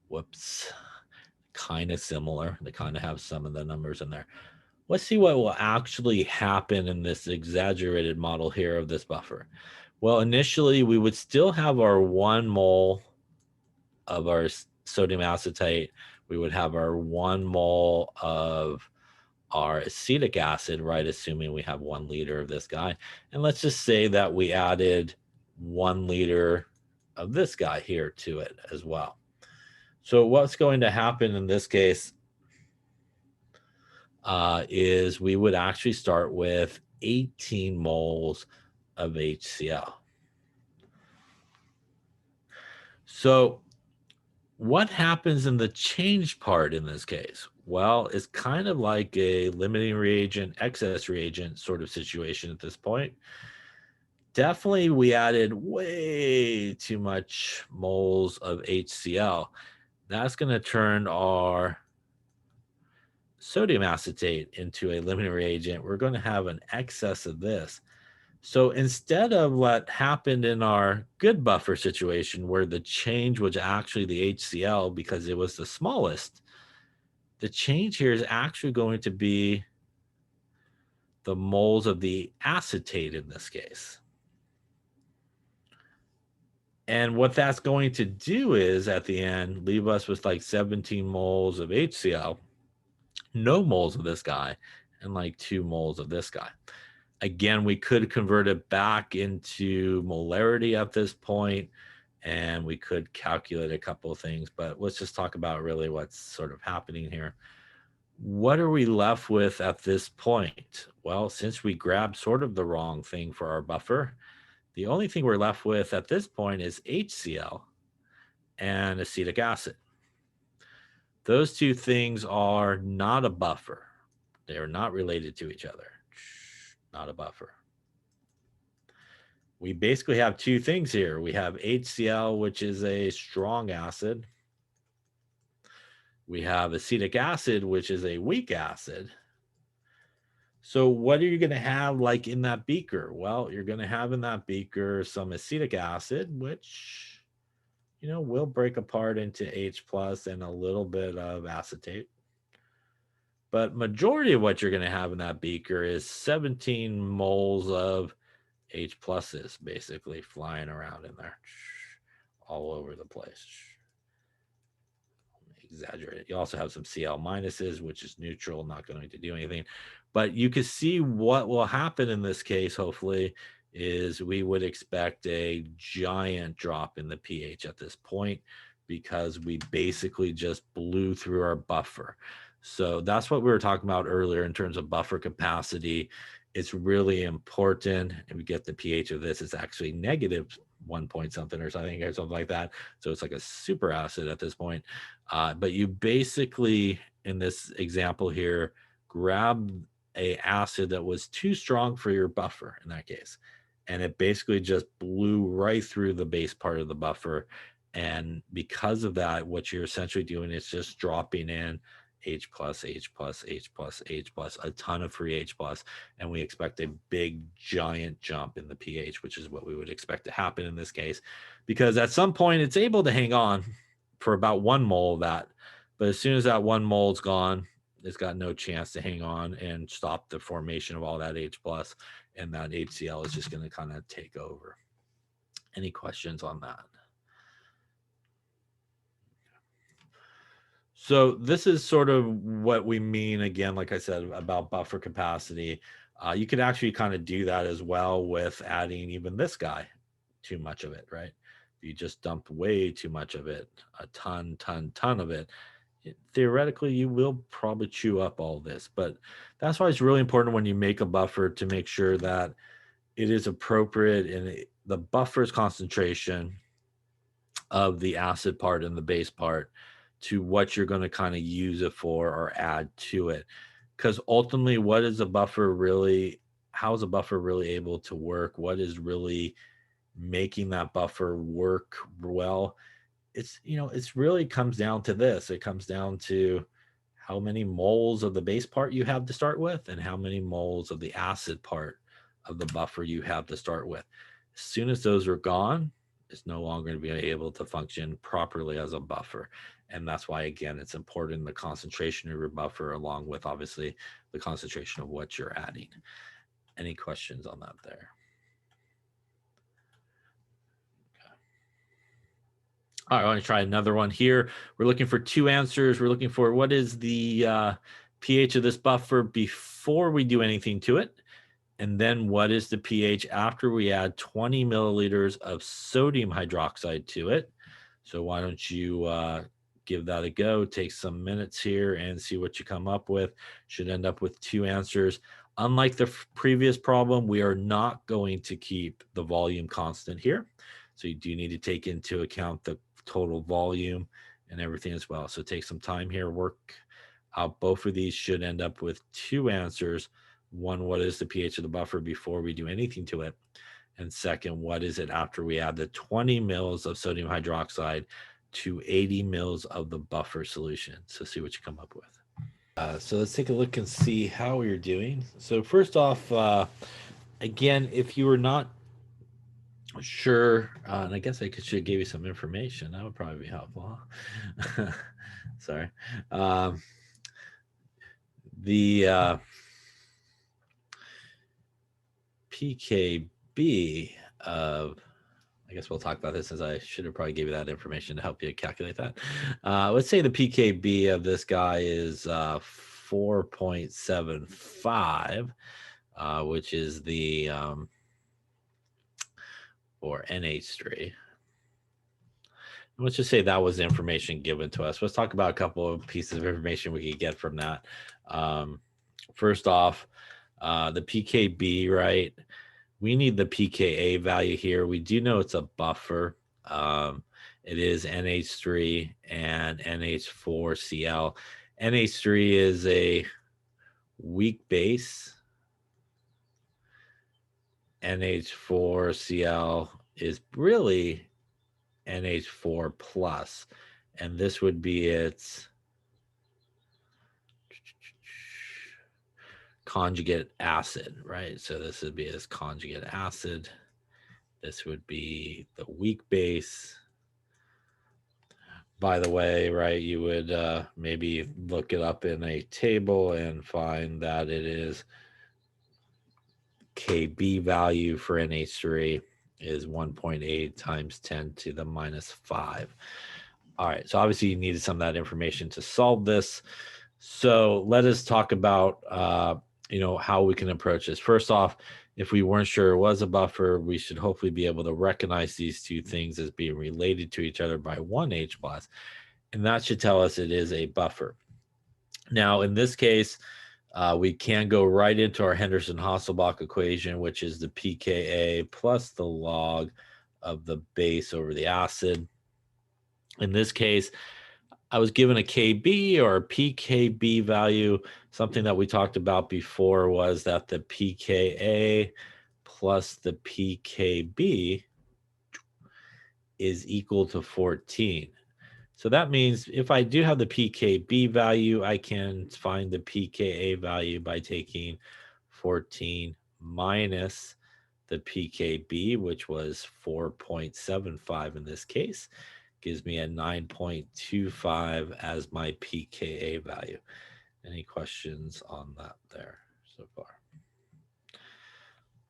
Whoops. Kind of similar. They kind of have some of the numbers in there. Let's see what will actually happen in this exaggerated model here of this buffer. Well, initially, we would still have our 1 mole of our sodium acetate. We would have our 1 mole of our acetic acid, right? Assuming we have 1 liter of this guy. And let's just say that we added 1 liter of this guy here to it as well. So what's going to happen in this case is we would actually start with 18 moles of HCl. So what happens in the change part in this case? Well, it's kind of like a limiting reagent, excess reagent sort of situation at this point. Definitely we added way too much moles of HCl. That's going to turn our sodium acetate into a limiting reagent. We're going to have an excess of this. So instead of what happened in our good buffer situation where the change was actually the HCl because it was the smallest, the change here is actually going to be the moles of the acetate in this case. And what that's going to do is at the end, leave us with like 17 moles of HCl, no moles of this guy, and like 2 moles of this guy. Again, we could convert it back into molarity at this point, and we could calculate a couple of things, but let's just talk about really what's sort of happening here. What are we left with at this point? Well, since we grabbed sort of the wrong thing for our buffer, the only thing we're left with at this point is HCl and acetic acid. Those two things are not a buffer. They are not related to each other. Not a buffer. We basically have 2 things here. We have HCl, which is a strong acid. We have acetic acid, which is a weak acid. So what are you going to have like in that beaker? Well, you're going to have in that beaker some acetic acid, which, you know, will break apart into H plus and a little bit of acetate. But majority of what you're going to have in that beaker is 17 moles of H pluses basically flying around in there all over the place. Exaggerated. You also have some Cl minuses, which is neutral, not going to do anything. But you can see what will happen in this case, hopefully, is we would expect a giant drop in the pH at this point because we basically just blew through our buffer. So that's what we were talking about earlier in terms of buffer capacity. It's really important. If we get the pH of this, it's actually negative 1 point something or something like that. So it's like a super acid at this point. But you basically, in this example here, grab a acid that was too strong for your buffer in that case. And it basically just blew right through the base part of the buffer. And because of that, what you're essentially doing is just dropping in H plus, H plus, H plus, H plus, a ton of free H plus, and we expect a big giant jump in the pH, which is what we would expect to happen in this case, because at some point it's able to hang on for about 1 mole of that, but as soon as that 1 mole is gone, it's got no chance to hang on and stop the formation of all that H plus, and that HCl is just going to kind of take over. Any questions on that? So this is sort of what we mean, again, like I said, about buffer capacity. You could actually kind of do that as well with adding even this guy, too much of it, right? If you just dump way too much of it, a ton of it, theoretically, you will probably chew up all this. But that's why it's really important when you make a buffer to make sure that it is appropriate in the buffer's concentration of the acid part and the base part to what you're going to kind of use it for or add to it. Because ultimately, what is a buffer really, how is a buffer really able to work? What is really making that buffer work well? It's, it's really comes down to this. It comes down to how many moles of the base part you have to start with and how many moles of the acid part of the buffer you have to start with. As soon as those are gone, it's no longer going to be able to function properly as a buffer. And that's why, again, it's important the concentration of your buffer along with obviously the concentration of what you're adding. Any questions on that there? All right, I want to try another one here. We're looking for two answers. We're looking for what is the pH of this buffer before we do anything to it. And then what is the pH after we add 20 milliliters of sodium hydroxide to it? So why don't you give that a go, take some minutes here and see what you come up with. Should end up with two answers. Unlike the previous problem, we are not going to keep the volume constant here. So you do need to take into account the total volume and everything as well. So take some time here, work out. Both of these should end up with two answers. One, what is the pH of the buffer before we do anything to it? And second, what is it after we add the 20 mils of sodium hydroxide to 80 mils of the buffer solution? So see what you come up with. So let's take a look and see how you're doing. So first off, again, if you were not sure, and I guess I should give you some information. That would probably be helpful. Huh? Sorry. The pKb of, I guess we'll talk about this, as I should have probably gave you that information to help you calculate that. Let's say the pKb of this guy is 4.75, which is the or NH3. Let's just say that was the information given to us. Let's talk about a couple of pieces of information we could get from that. First off, the pKb, right? We need the pKa value here. We do know it's a buffer. It is NH3 and NH4Cl. NH3 is a weak base. NH4Cl is really NH4 plus, and this would be its conjugate acid, right? So this would be its conjugate acid. This would be the weak base. By the way, right, you would maybe look it up in a table and find that it is Kb value for NH3 is 1.8 times 10 to the minus 5. All right, so obviously you needed some of that information to solve this. So let us talk about how we can approach this. First off, if we weren't sure it was a buffer, we should hopefully be able to recognize these two things as being related to each other by one H plus, and that should tell us it is a buffer. Now, in this case, we can go right into our Henderson-Hasselbalch equation, which is the pKa plus the log of the base over the acid. In this case, I was given a Kb or a pKb value. Something that we talked about before was that the pKa plus the pKb is equal to 14. So that means if I do have the pKb value, I can find the pKa value by taking 14 minus the pKb, which was 4.75 in this case. Gives me a 9.25 as my pKa value. Any questions on that there so far?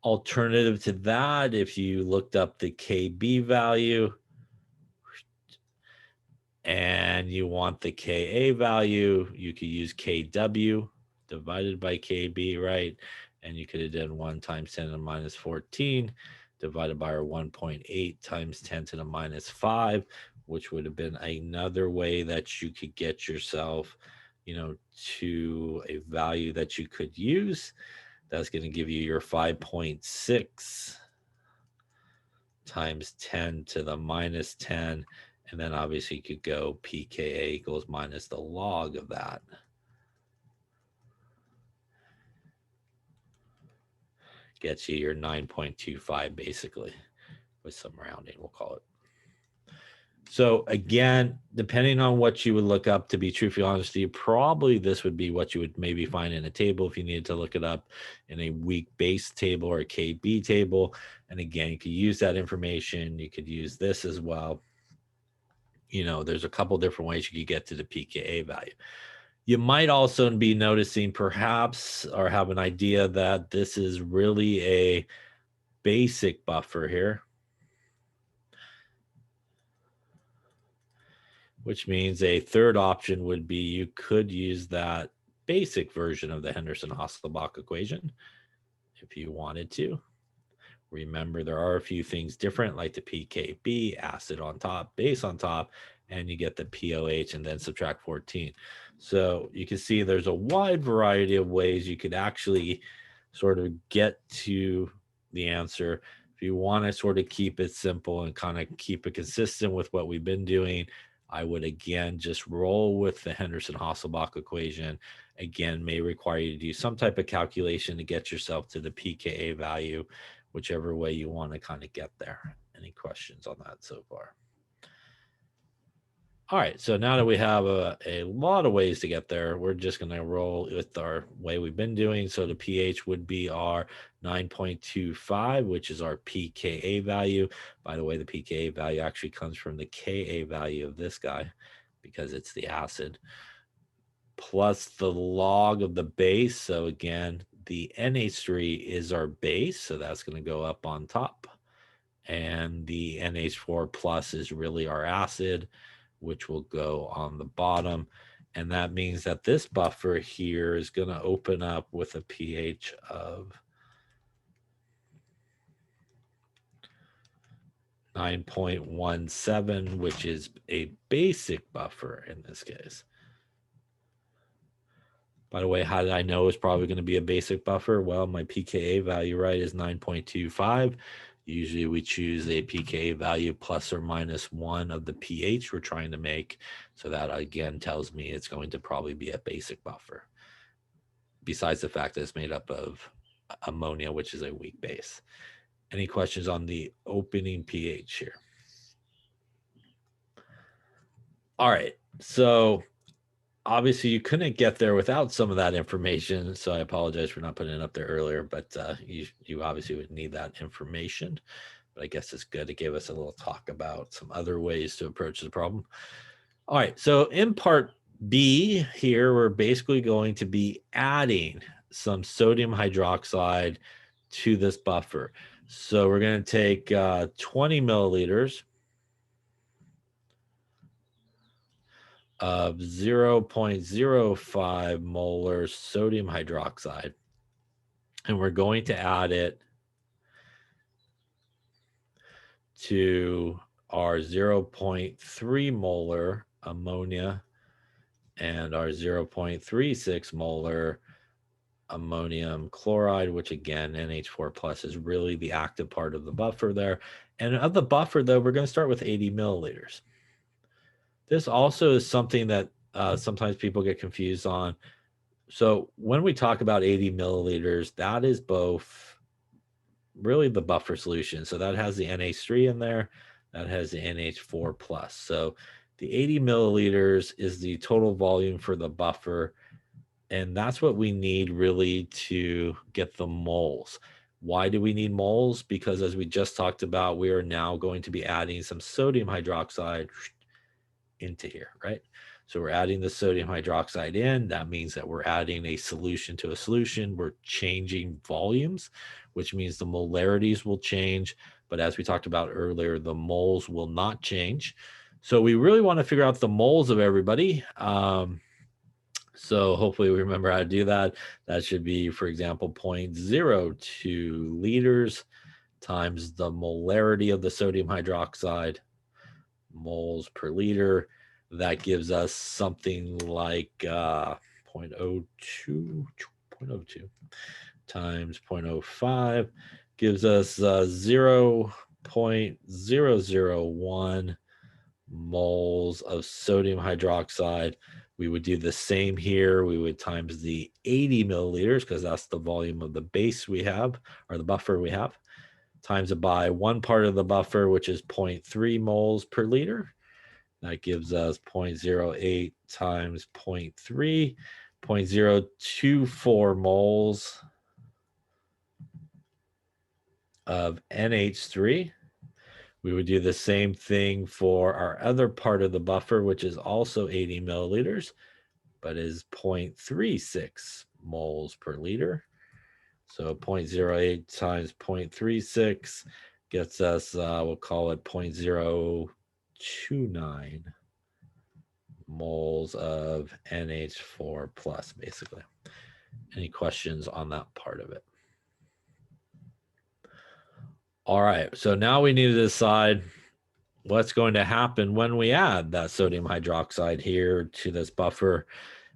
Alternative to that, if you looked up the Kb value and you want the Ka value, you could use Kw divided by Kb, right? And you could have done 1 times 10 to the minus 14 divided by our 1.8 times 10 to the minus 5, which would have been another way that you could get yourself, to a value that you could use. That's going to give you your 5.6 times 10 to the minus 10. And then obviously you could go pKa equals minus the log of that. gets you your 9.25 basically, with some rounding, we'll call it. So again, depending on what you would look up, to be truthfully honest with you, probably this would be what you would maybe find in a table if you needed to look it up in a weak base table or a KB table. And again, you could use that information. You could use this as well. You know, there's a couple different ways you could get to the pKa value. You might also be noticing perhaps or have an idea that this is really a basic buffer here, which means a third option would be you could use that basic version of the Henderson-Hasselbalch equation if you wanted to. Remember, there are a few things different, like the pKb, acid on top, base on top, and you get the POH and then subtract 14. So you can see there's a wide variety of ways you could actually sort of get to the answer. If you want to sort of keep it simple and kind of keep it consistent with what we've been doing, I would again just roll with the Henderson-Hasselbalch equation. Again, may require you to do some type of calculation to get yourself to the pKa value, whichever way you want to kind of get there. Any questions on that so far? All right, so now that we have a lot of ways to get there, we're just going to roll with our way we've been doing. So the pH would be our 9.25, which is our pKa value. By the way, the pKa value actually comes from the Ka value of this guy because it's the acid, plus the log of the base. So again, the NH3 is our base, so that's going to go up on top. And the NH4 plus is really our acid, which will go on the bottom. And that means that this buffer here is going to open up with a pH of 9.17, which is a basic buffer in this case. By the way, how did I know it's probably going to be a basic buffer? Well, my pKa value, right, is 9.25. Usually we choose a pKa value plus or minus 1 of the pH we're trying to make. So that, again, tells me it's going to probably be a basic buffer, besides the fact that it's made up of ammonia, which is a weak base. Any questions on the opening pH here? All right, so obviously you couldn't get there without some of that information, so I apologize for not putting it up there earlier, but you obviously would need that information. But I guess it's good. It gave us a little talk about some other ways to approach the problem. All right, so in part B here, we're basically going to be adding some sodium hydroxide to this buffer. So we're going to take 20 milliliters of 0.05 molar sodium hydroxide, and we're going to add it to our 0.3 molar ammonia and our 0.36 molar ammonium chloride, which again, NH4 plus is really the active part of the buffer there. And of the buffer, though, we're going to start with 80 milliliters. This also is something that sometimes people get confused on. So when we talk about 80 milliliters, that is both really the buffer solution. So that has the NH3 in there, that has the NH4 plus. So the 80 milliliters is the total volume for the buffer. And that's what we need really to get the moles. Why do we need moles? Because as we just talked about, we are now going to be adding some sodium hydroxide into here, right? So we're adding the sodium hydroxide in. That means that we're adding a solution to a solution. We're changing volumes, which means the molarities will change. But as we talked about earlier, the moles will not change. So we really want to figure out the moles of everybody. So hopefully we remember how to do that. That should be, for example, 0.02 liters times the molarity of the sodium hydroxide, moles per liter. That gives us something like 0.02 times 0.05 gives us 0.001 moles of sodium hydroxide. We would do the same here. We would times the 80 milliliters, because that's the volume of the base we have, or the buffer we have, times it by 1 part of the buffer, which is 0.3 moles per liter. That gives us 0.08 times 0.3, 0.024 moles of NH3. We would do the same thing for our other part of the buffer, which is also 80 milliliters, but is 0.36 moles per liter. So 0.08 times 0.36 gets us, we'll call it 0.029 moles of NH4 plus, basically. Any questions on that part of it? All right, so now we need to decide what's going to happen when we add that sodium hydroxide here to this buffer.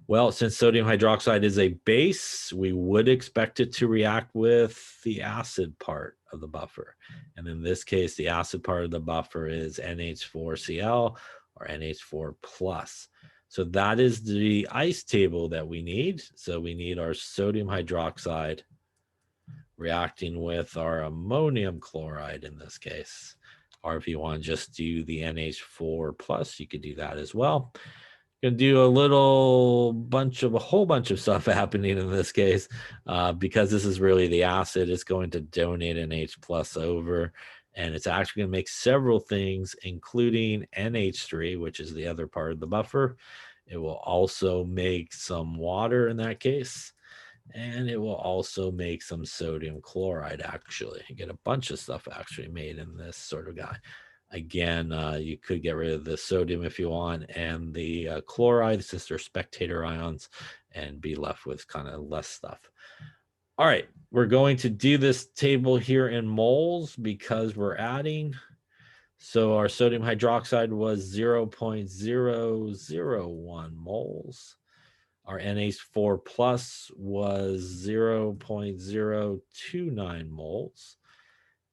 Well, since sodium hydroxide is a base, we would expect it to react with the acid part of the buffer. And in this case, the acid part of the buffer is NH4Cl or NH4 plus. So that is the ice table that we need. So we need our sodium hydroxide reacting with our ammonium chloride in this case. Or if you want to just do the NH4 plus, you could do that as well. Going to do a whole bunch of stuff happening in this case, because this is really the acid. It's going to donate an H plus over, and it's actually going to make several things, including NH3, which is the other part of the buffer. It will also make some water in that case, and it will also make some sodium chloride. Actually, you get a bunch of stuff actually made in this sort of guy. Again, you could get rid of the sodium if you want, and the chloride, since they're spectator ions, and be left with kind of less stuff. All right, we're going to do this table here in moles because we're adding. So our sodium hydroxide was 0.001 moles. Our NH4 plus was 0.029 moles.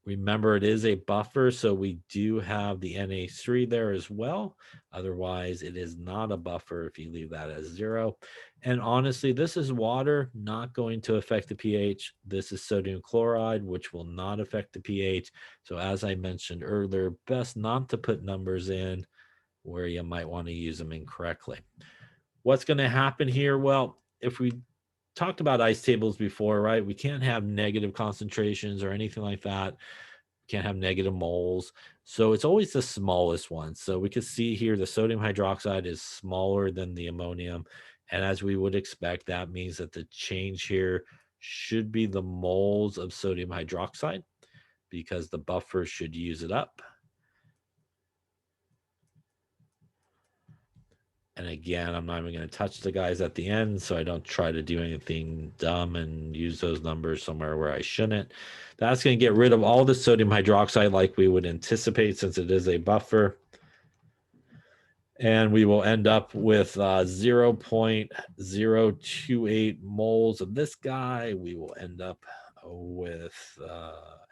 Remember, it is a buffer, so we do have the NH3 there as well. Otherwise, it is not a buffer if you leave that as 0. And honestly, this is water, not going to affect the pH. This is sodium chloride, which will not affect the pH. So as I mentioned earlier, best not to put numbers in where you might want to use them incorrectly. What's going to happen here? Well, if we talked about ice tables before, right? We can't have negative concentrations or anything like that. We can't have negative moles. So it's always the smallest one. So we can see here the sodium hydroxide is smaller than the ammonium. And as we would expect, that means that the change here should be the moles of sodium hydroxide because the buffer should use it up. And again, I'm not even going to touch the guys at the end, so I don't try to do anything dumb and use those numbers somewhere where I shouldn't. That's going to get rid of all the sodium hydroxide like we would anticipate since it is a buffer. And we will end up with 0.028 moles of this guy. We will end up with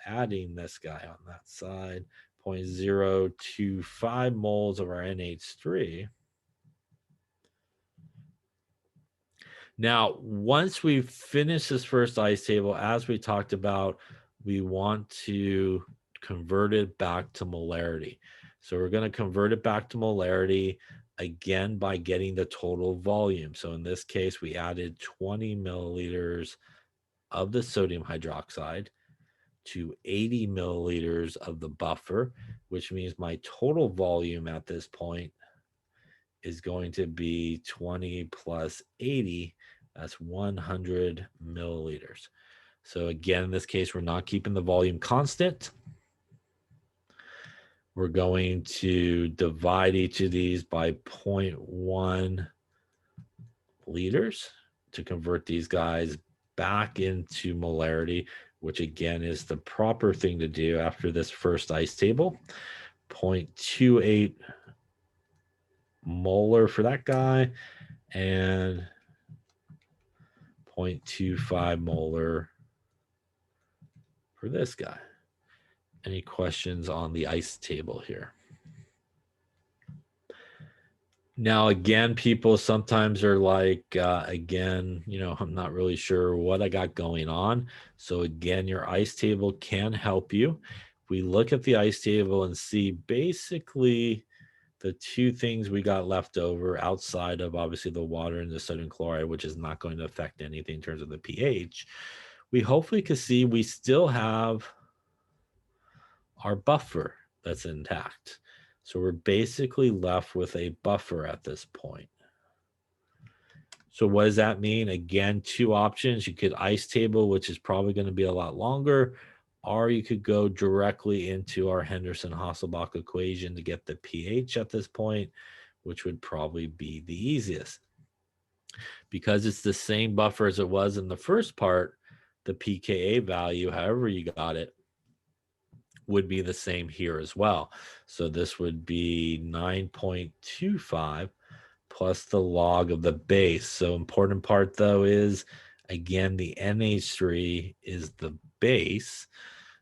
adding this guy on that side, 0.025 moles of our NH3. Now, once we finish this first ice table, as we talked about, we want to convert it back to molarity. So we're going to convert it back to molarity again by getting the total volume. So in this case, we added 20 milliliters of the sodium hydroxide to 80 milliliters of the buffer, which means my total volume at this point is going to be 20 plus 80. That's 100 milliliters. So again, in this case, we're not keeping the volume constant. We're going to divide each of these by 0.1 liters to convert these guys back into molarity, which again is the proper thing to do after this first ice table. 0.28 molar for that guy and 0.25 molar for this guy. Any questions on the ice table here? Now, again, people sometimes are like, again, I'm not really sure what I got going on. So again, your ice table can help you. If we look at the ice table and see basically the two things we got left over outside of obviously the water and the sodium chloride, which is not going to affect anything in terms of the pH, we hopefully can see we still have our buffer that's intact. So we're basically left with a buffer at this point. So what does that mean? Again, two options. You could ice table, which is probably going to be a lot longer, or you could go directly into our Henderson-Hasselbalch equation to get the pH at this point, which would probably be the easiest. Because it's the same buffer as it was in the first part, the pKa value, however you got it, would be the same here as well. So this would be 9.25 plus the log of the base. So important part though is, again, the NH3 is the base.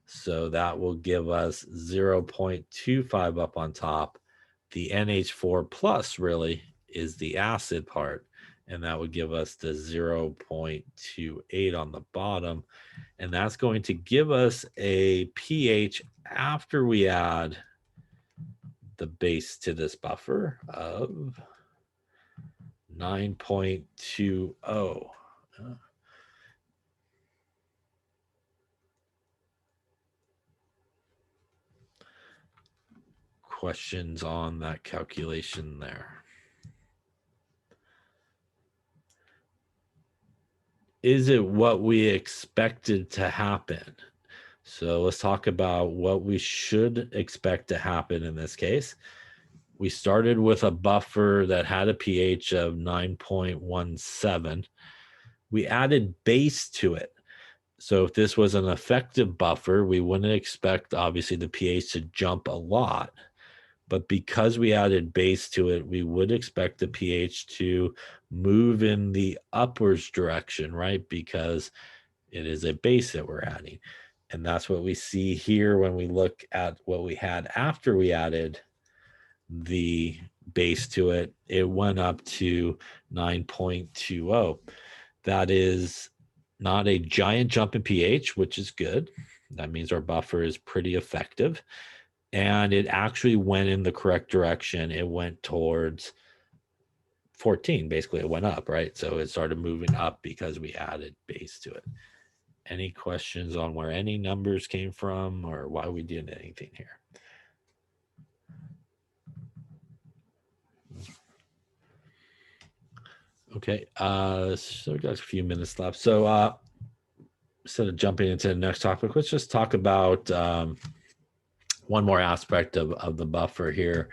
So that will give us 0.25 up on top. The NH4 plus really is the acid part. And that would give us the 0.28 on the bottom. And that's going to give us a pH after we add the base to this buffer of 9.20. Questions on that calculation there? Is it what we expected to happen? So let's talk about what we should expect to happen in this case. We started with a buffer that had a pH of 9.17. We added base to it. So if this was an effective buffer, we wouldn't expect, obviously, the pH to jump a lot. But because we added base to it, we would expect the pH to move in the upwards direction, right? Because it is a base that we're adding. And that's what we see here when we look at what we had after we added the base to it. It went up to 9.20. That is not a giant jump in pH, which is good. That means our buffer is pretty effective. And it actually went in the correct direction. It went towards 14. Basically, it went up, right? So it started moving up because we added base to it. Any questions on where any numbers came from or why we did anything here? Okay, so we got a few minutes left. So instead of jumping into the next topic, let's just talk about one more aspect of the buffer here,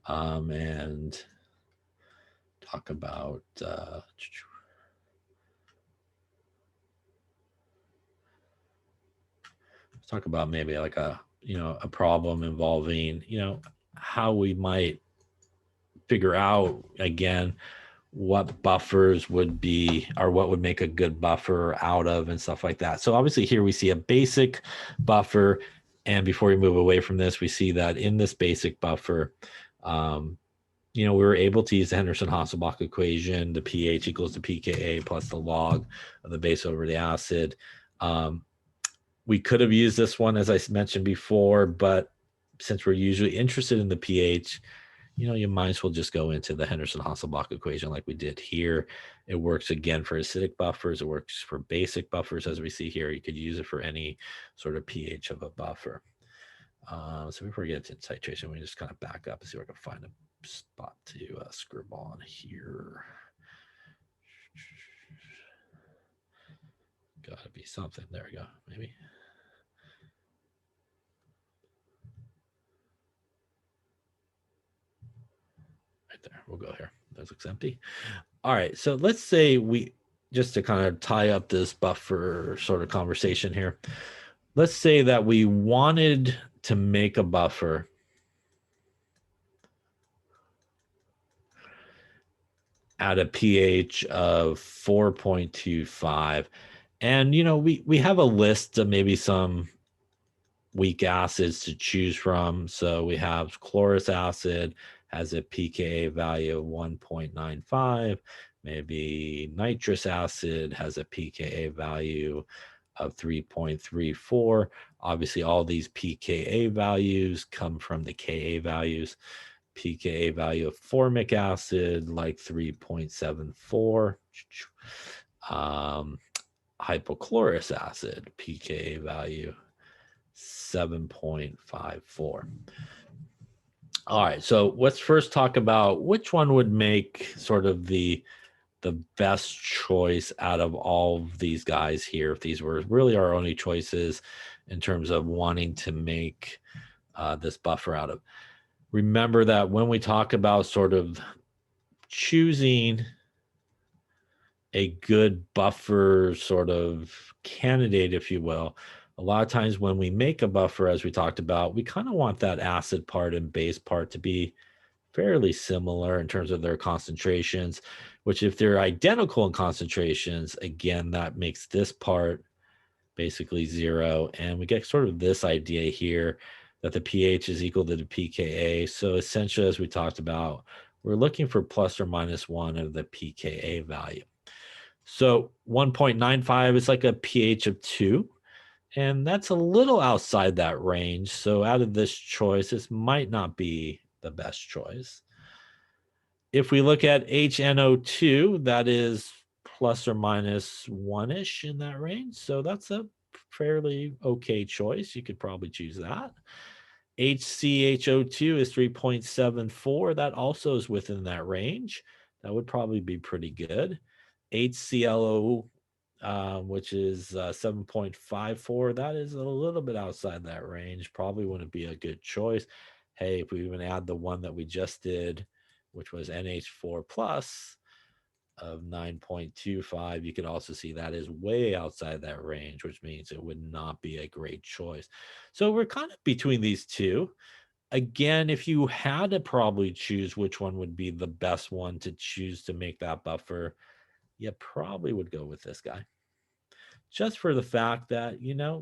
and talk about maybe like a problem involving how we might figure out again what buffers would be or what would make a good buffer out of and stuff like that. So obviously here we see a basic buffer, and before we move away from this, we see that in this basic buffer, we were able to use the Henderson-Hasselbalch equation. The pH equals the pKa plus the log of the base over the acid. We could have used this one, as I mentioned before, but since we're usually interested in the pH, you might as well just go into the Henderson-Hasselbalch equation like we did here. It works again for acidic buffers. It works for basic buffers, as we see here. You could use it for any sort of pH of a buffer. So before we get into titration, we just kind of back up and see if I can find a spot to scribble on here. Gotta be something. There we go, maybe. Right there, we'll go here. That looks empty. All right, so let's say we, just to kind of tie up this buffer sort of conversation here, let's say that we wanted to make a buffer at a pH of 4.25. And, we have a list of maybe some weak acids to choose from. So we have chlorous acid, has a pKa value of 1.95. Maybe nitrous acid has a pKa value of 3.34. Obviously, all these pKa values come from the Ka values. pKa value of formic acid, like 3.74. Hypochlorous acid, pKa value 7.54. All right, so let's first talk about which one would make sort of the best choice out of all of these guys here, if these were really our only choices in terms of wanting to make this buffer out of. Remember that when we talk about sort of choosing a good buffer sort of candidate, if you will, a lot of times when we make a buffer, as we talked about, we kind of want that acid part and base part to be fairly similar in terms of their concentrations, which if they're identical in concentrations, again, that makes this part basically 0. And we get sort of this idea here that the pH is equal to the pKa. So essentially, as we talked about, we're looking for plus or minus 1 of the pKa value. So 1.95 is like a pH of 2. And that's a little outside that range. So out of this choice, this might not be the best choice. If we look at HNO2, that is plus or minus 1-ish in that range. So that's a fairly okay choice. You could probably choose that. HCHO2 is 3.74. That also is within that range. That would probably be pretty good. HClO, which is 7.54, that is a little bit outside that range. Probably wouldn't be a good choice. Hey, if we even add the one that we just did, which was NH4 plus of 9.25, you could also see that is way outside that range, which means it would not be a great choice. So we're kind of between these two. Again, if you had to probably choose which one would be the best one to choose to make that buffer, you probably would go with this guy. Just for the fact that,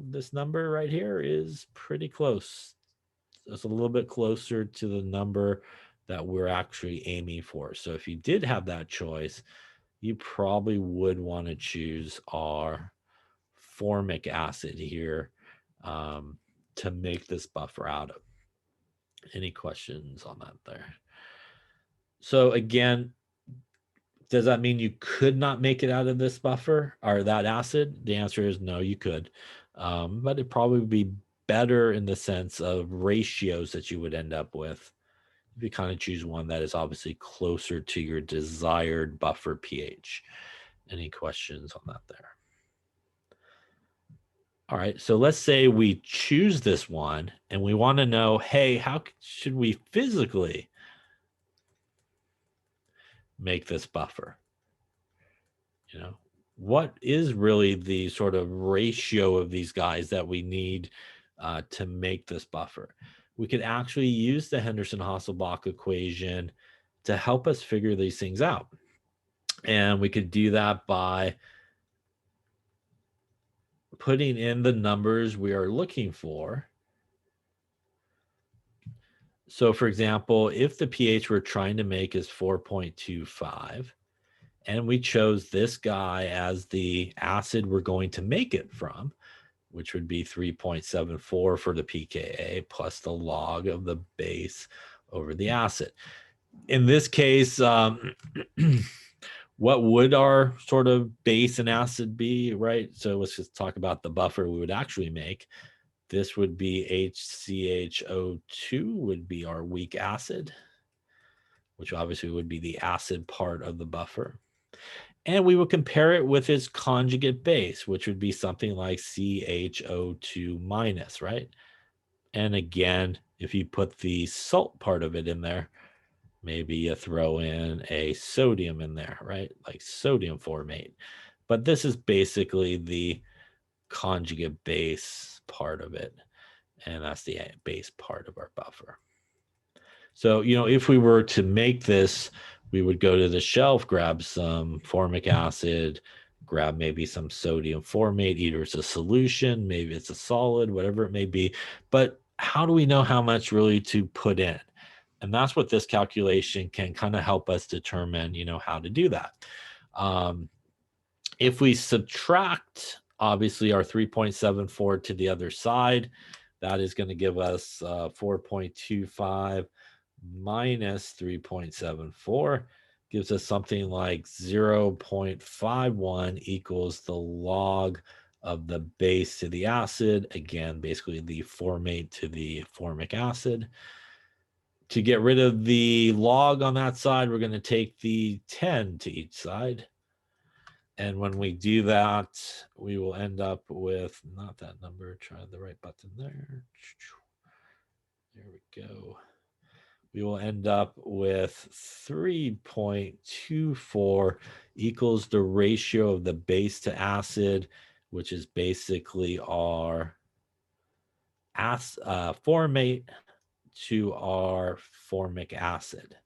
this number right here is pretty close. It's a little bit closer to the number that we're actually aiming for. So if you did have that choice, you probably would want to choose our formic acid here to make this buffer out of. Any questions on that there? So again, does that mean you could not make it out of this buffer or that acid? The answer is no, you could. But it'd probably be better in the sense of ratios that you would end up with if you kind of choose one that is obviously closer to your desired buffer pH. Any questions on that there? All right, so let's say we choose this one and we want to know, hey, how should we physically make this buffer? What is really the sort of ratio of these guys that we need to make this buffer? We could actually use the Henderson-Hasselbalch equation to help us figure these things out. And we could do that by putting in the numbers we are looking for. So for example, if the pH we're trying to make is 4.25, and we chose this guy as the acid we're going to make it from, which would be 3.74 for the pKa plus the log of the base over the acid. In this case, what would our sort of base and acid be, right? So let's just talk about the buffer we would actually make. This would be HCHO2 would be our weak acid, which obviously would be the acid part of the buffer. And we would compare it with its conjugate base, which would be something like CHO2 minus, right? And again, if you put the salt part of it in there, maybe you throw in a sodium in there, right? Like sodium formate. But this is basically the conjugate base part of it. And that's the base part of our buffer. So, if we were to make this, we would go to the shelf, grab some formic acid, grab maybe some sodium formate. Either it's a solution, maybe it's a solid, whatever it may be. But how do we know how much really to put in? And that's what this calculation can kind of help us determine, how to do that. If we subtract, obviously, our 3.74 to the other side, that is going to give us 4.25 minus 3.74 gives us something like 0.51 equals the log of the base to the acid. Again, basically the formate to the formic acid. To get rid of the log on that side, we're going to take the 10 to each side. And when we do that, we will end up with, not that number, try the right button there. There we go. We will end up with 3.24 equals the ratio of the base to acid, which is basically our formate to our formic acid.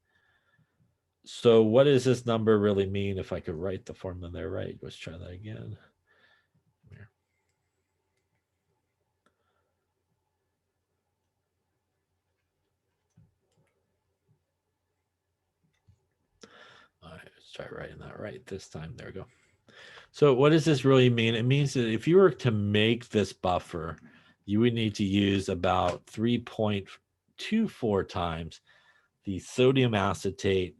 So what does this number really mean? If I could write the formula there right, let's try that again. Here. All right, let's try writing that right this time. There we go. So what does this really mean? It means that if you were to make this buffer, you would need to use about 3.24 times the sodium acetate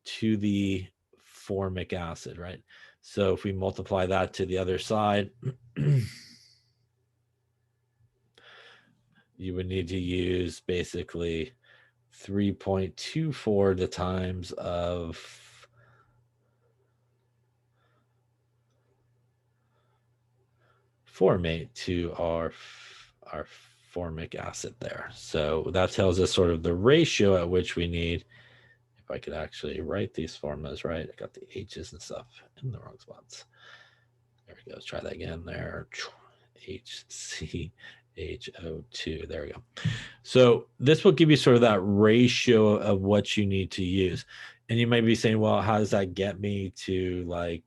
to the formic acid, right? So if we multiply that to the other side, you would need to use basically 3.24 the times of formate to our formic acid there. So that tells us sort of the ratio at which we need. If I could actually write these formulas right, I got the H's and stuff in the wrong spots. There we go. Let's try that again there. HCHO2. There we go. So this will give you sort of that ratio of what you need to use. And you might be saying, well, how does that get me to, like,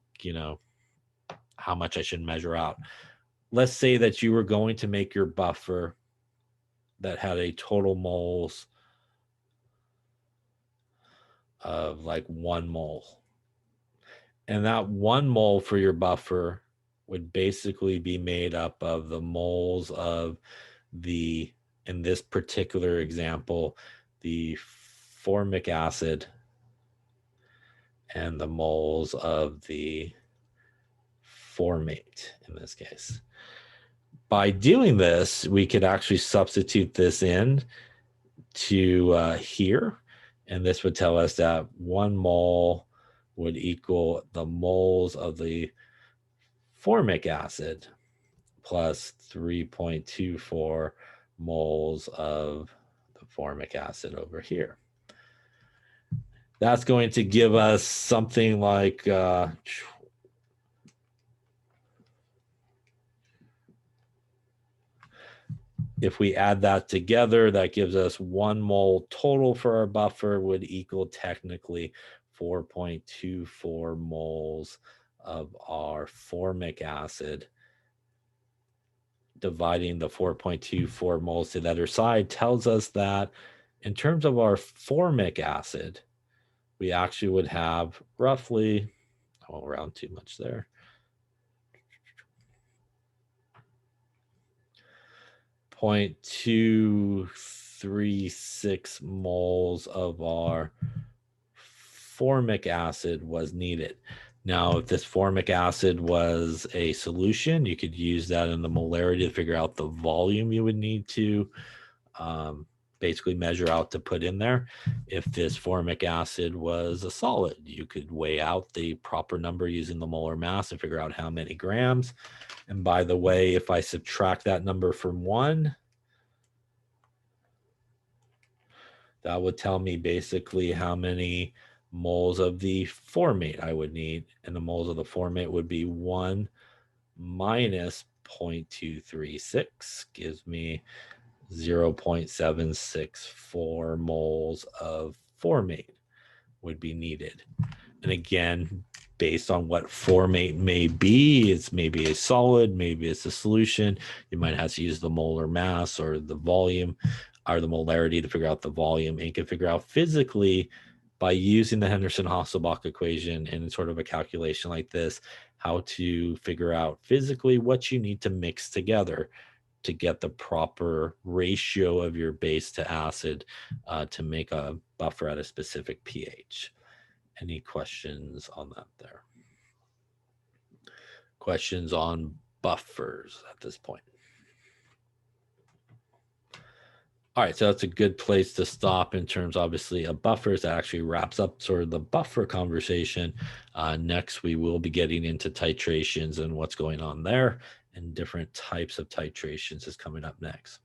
how much I should measure out? Let's say that you were going to make your buffer that had a total moles of like 1 mole. And that 1 mole for your buffer would basically be made up of the moles of the, in this particular example, the formic acid and the moles of the formate in this case. By doing this, we could actually substitute this in to here. And this would tell us that 1 mole would equal the moles of the formic acid plus 3.24 moles of the formic acid over here. That's going to give us something like if we add that together, that gives us 1 mole total for our buffer would equal technically 4.24 moles of our formic acid. Dividing the 4.24 moles to the other side tells us that in terms of our formic acid, we actually would have roughly, I won't round too much there, 0.236 moles of our formic acid was needed. Now, if this formic acid was a solution, you could use that in the molarity to figure out the volume you would need to basically measure out to put in there. If this formic acid was a solid, you could weigh out the proper number using the molar mass and figure out how many grams. And by the way, if I subtract that number from 1, that would tell me basically how many moles of the formate I would need. And the moles of the formate would be 1 minus 0.236 gives me 0.764 moles of formate would be needed. And again, based on what formate may be, it's maybe a solid, maybe it's a solution. You might have to use the molar mass or the volume. are the molarity to figure out the volume, and you can figure out physically by using the Henderson-Hasselbalch equation in sort of a calculation like this, how to figure out physically what you need to mix together to get the proper ratio of your base to acid to make a buffer at a specific pH. Any questions on that there? Questions on buffers at this point? All right, so that's a good place to stop in terms, obviously, of buffers. That actually wraps up sort of the buffer conversation. Next, we will be getting into titrations and what's going on there, and different types of titrations is coming up next.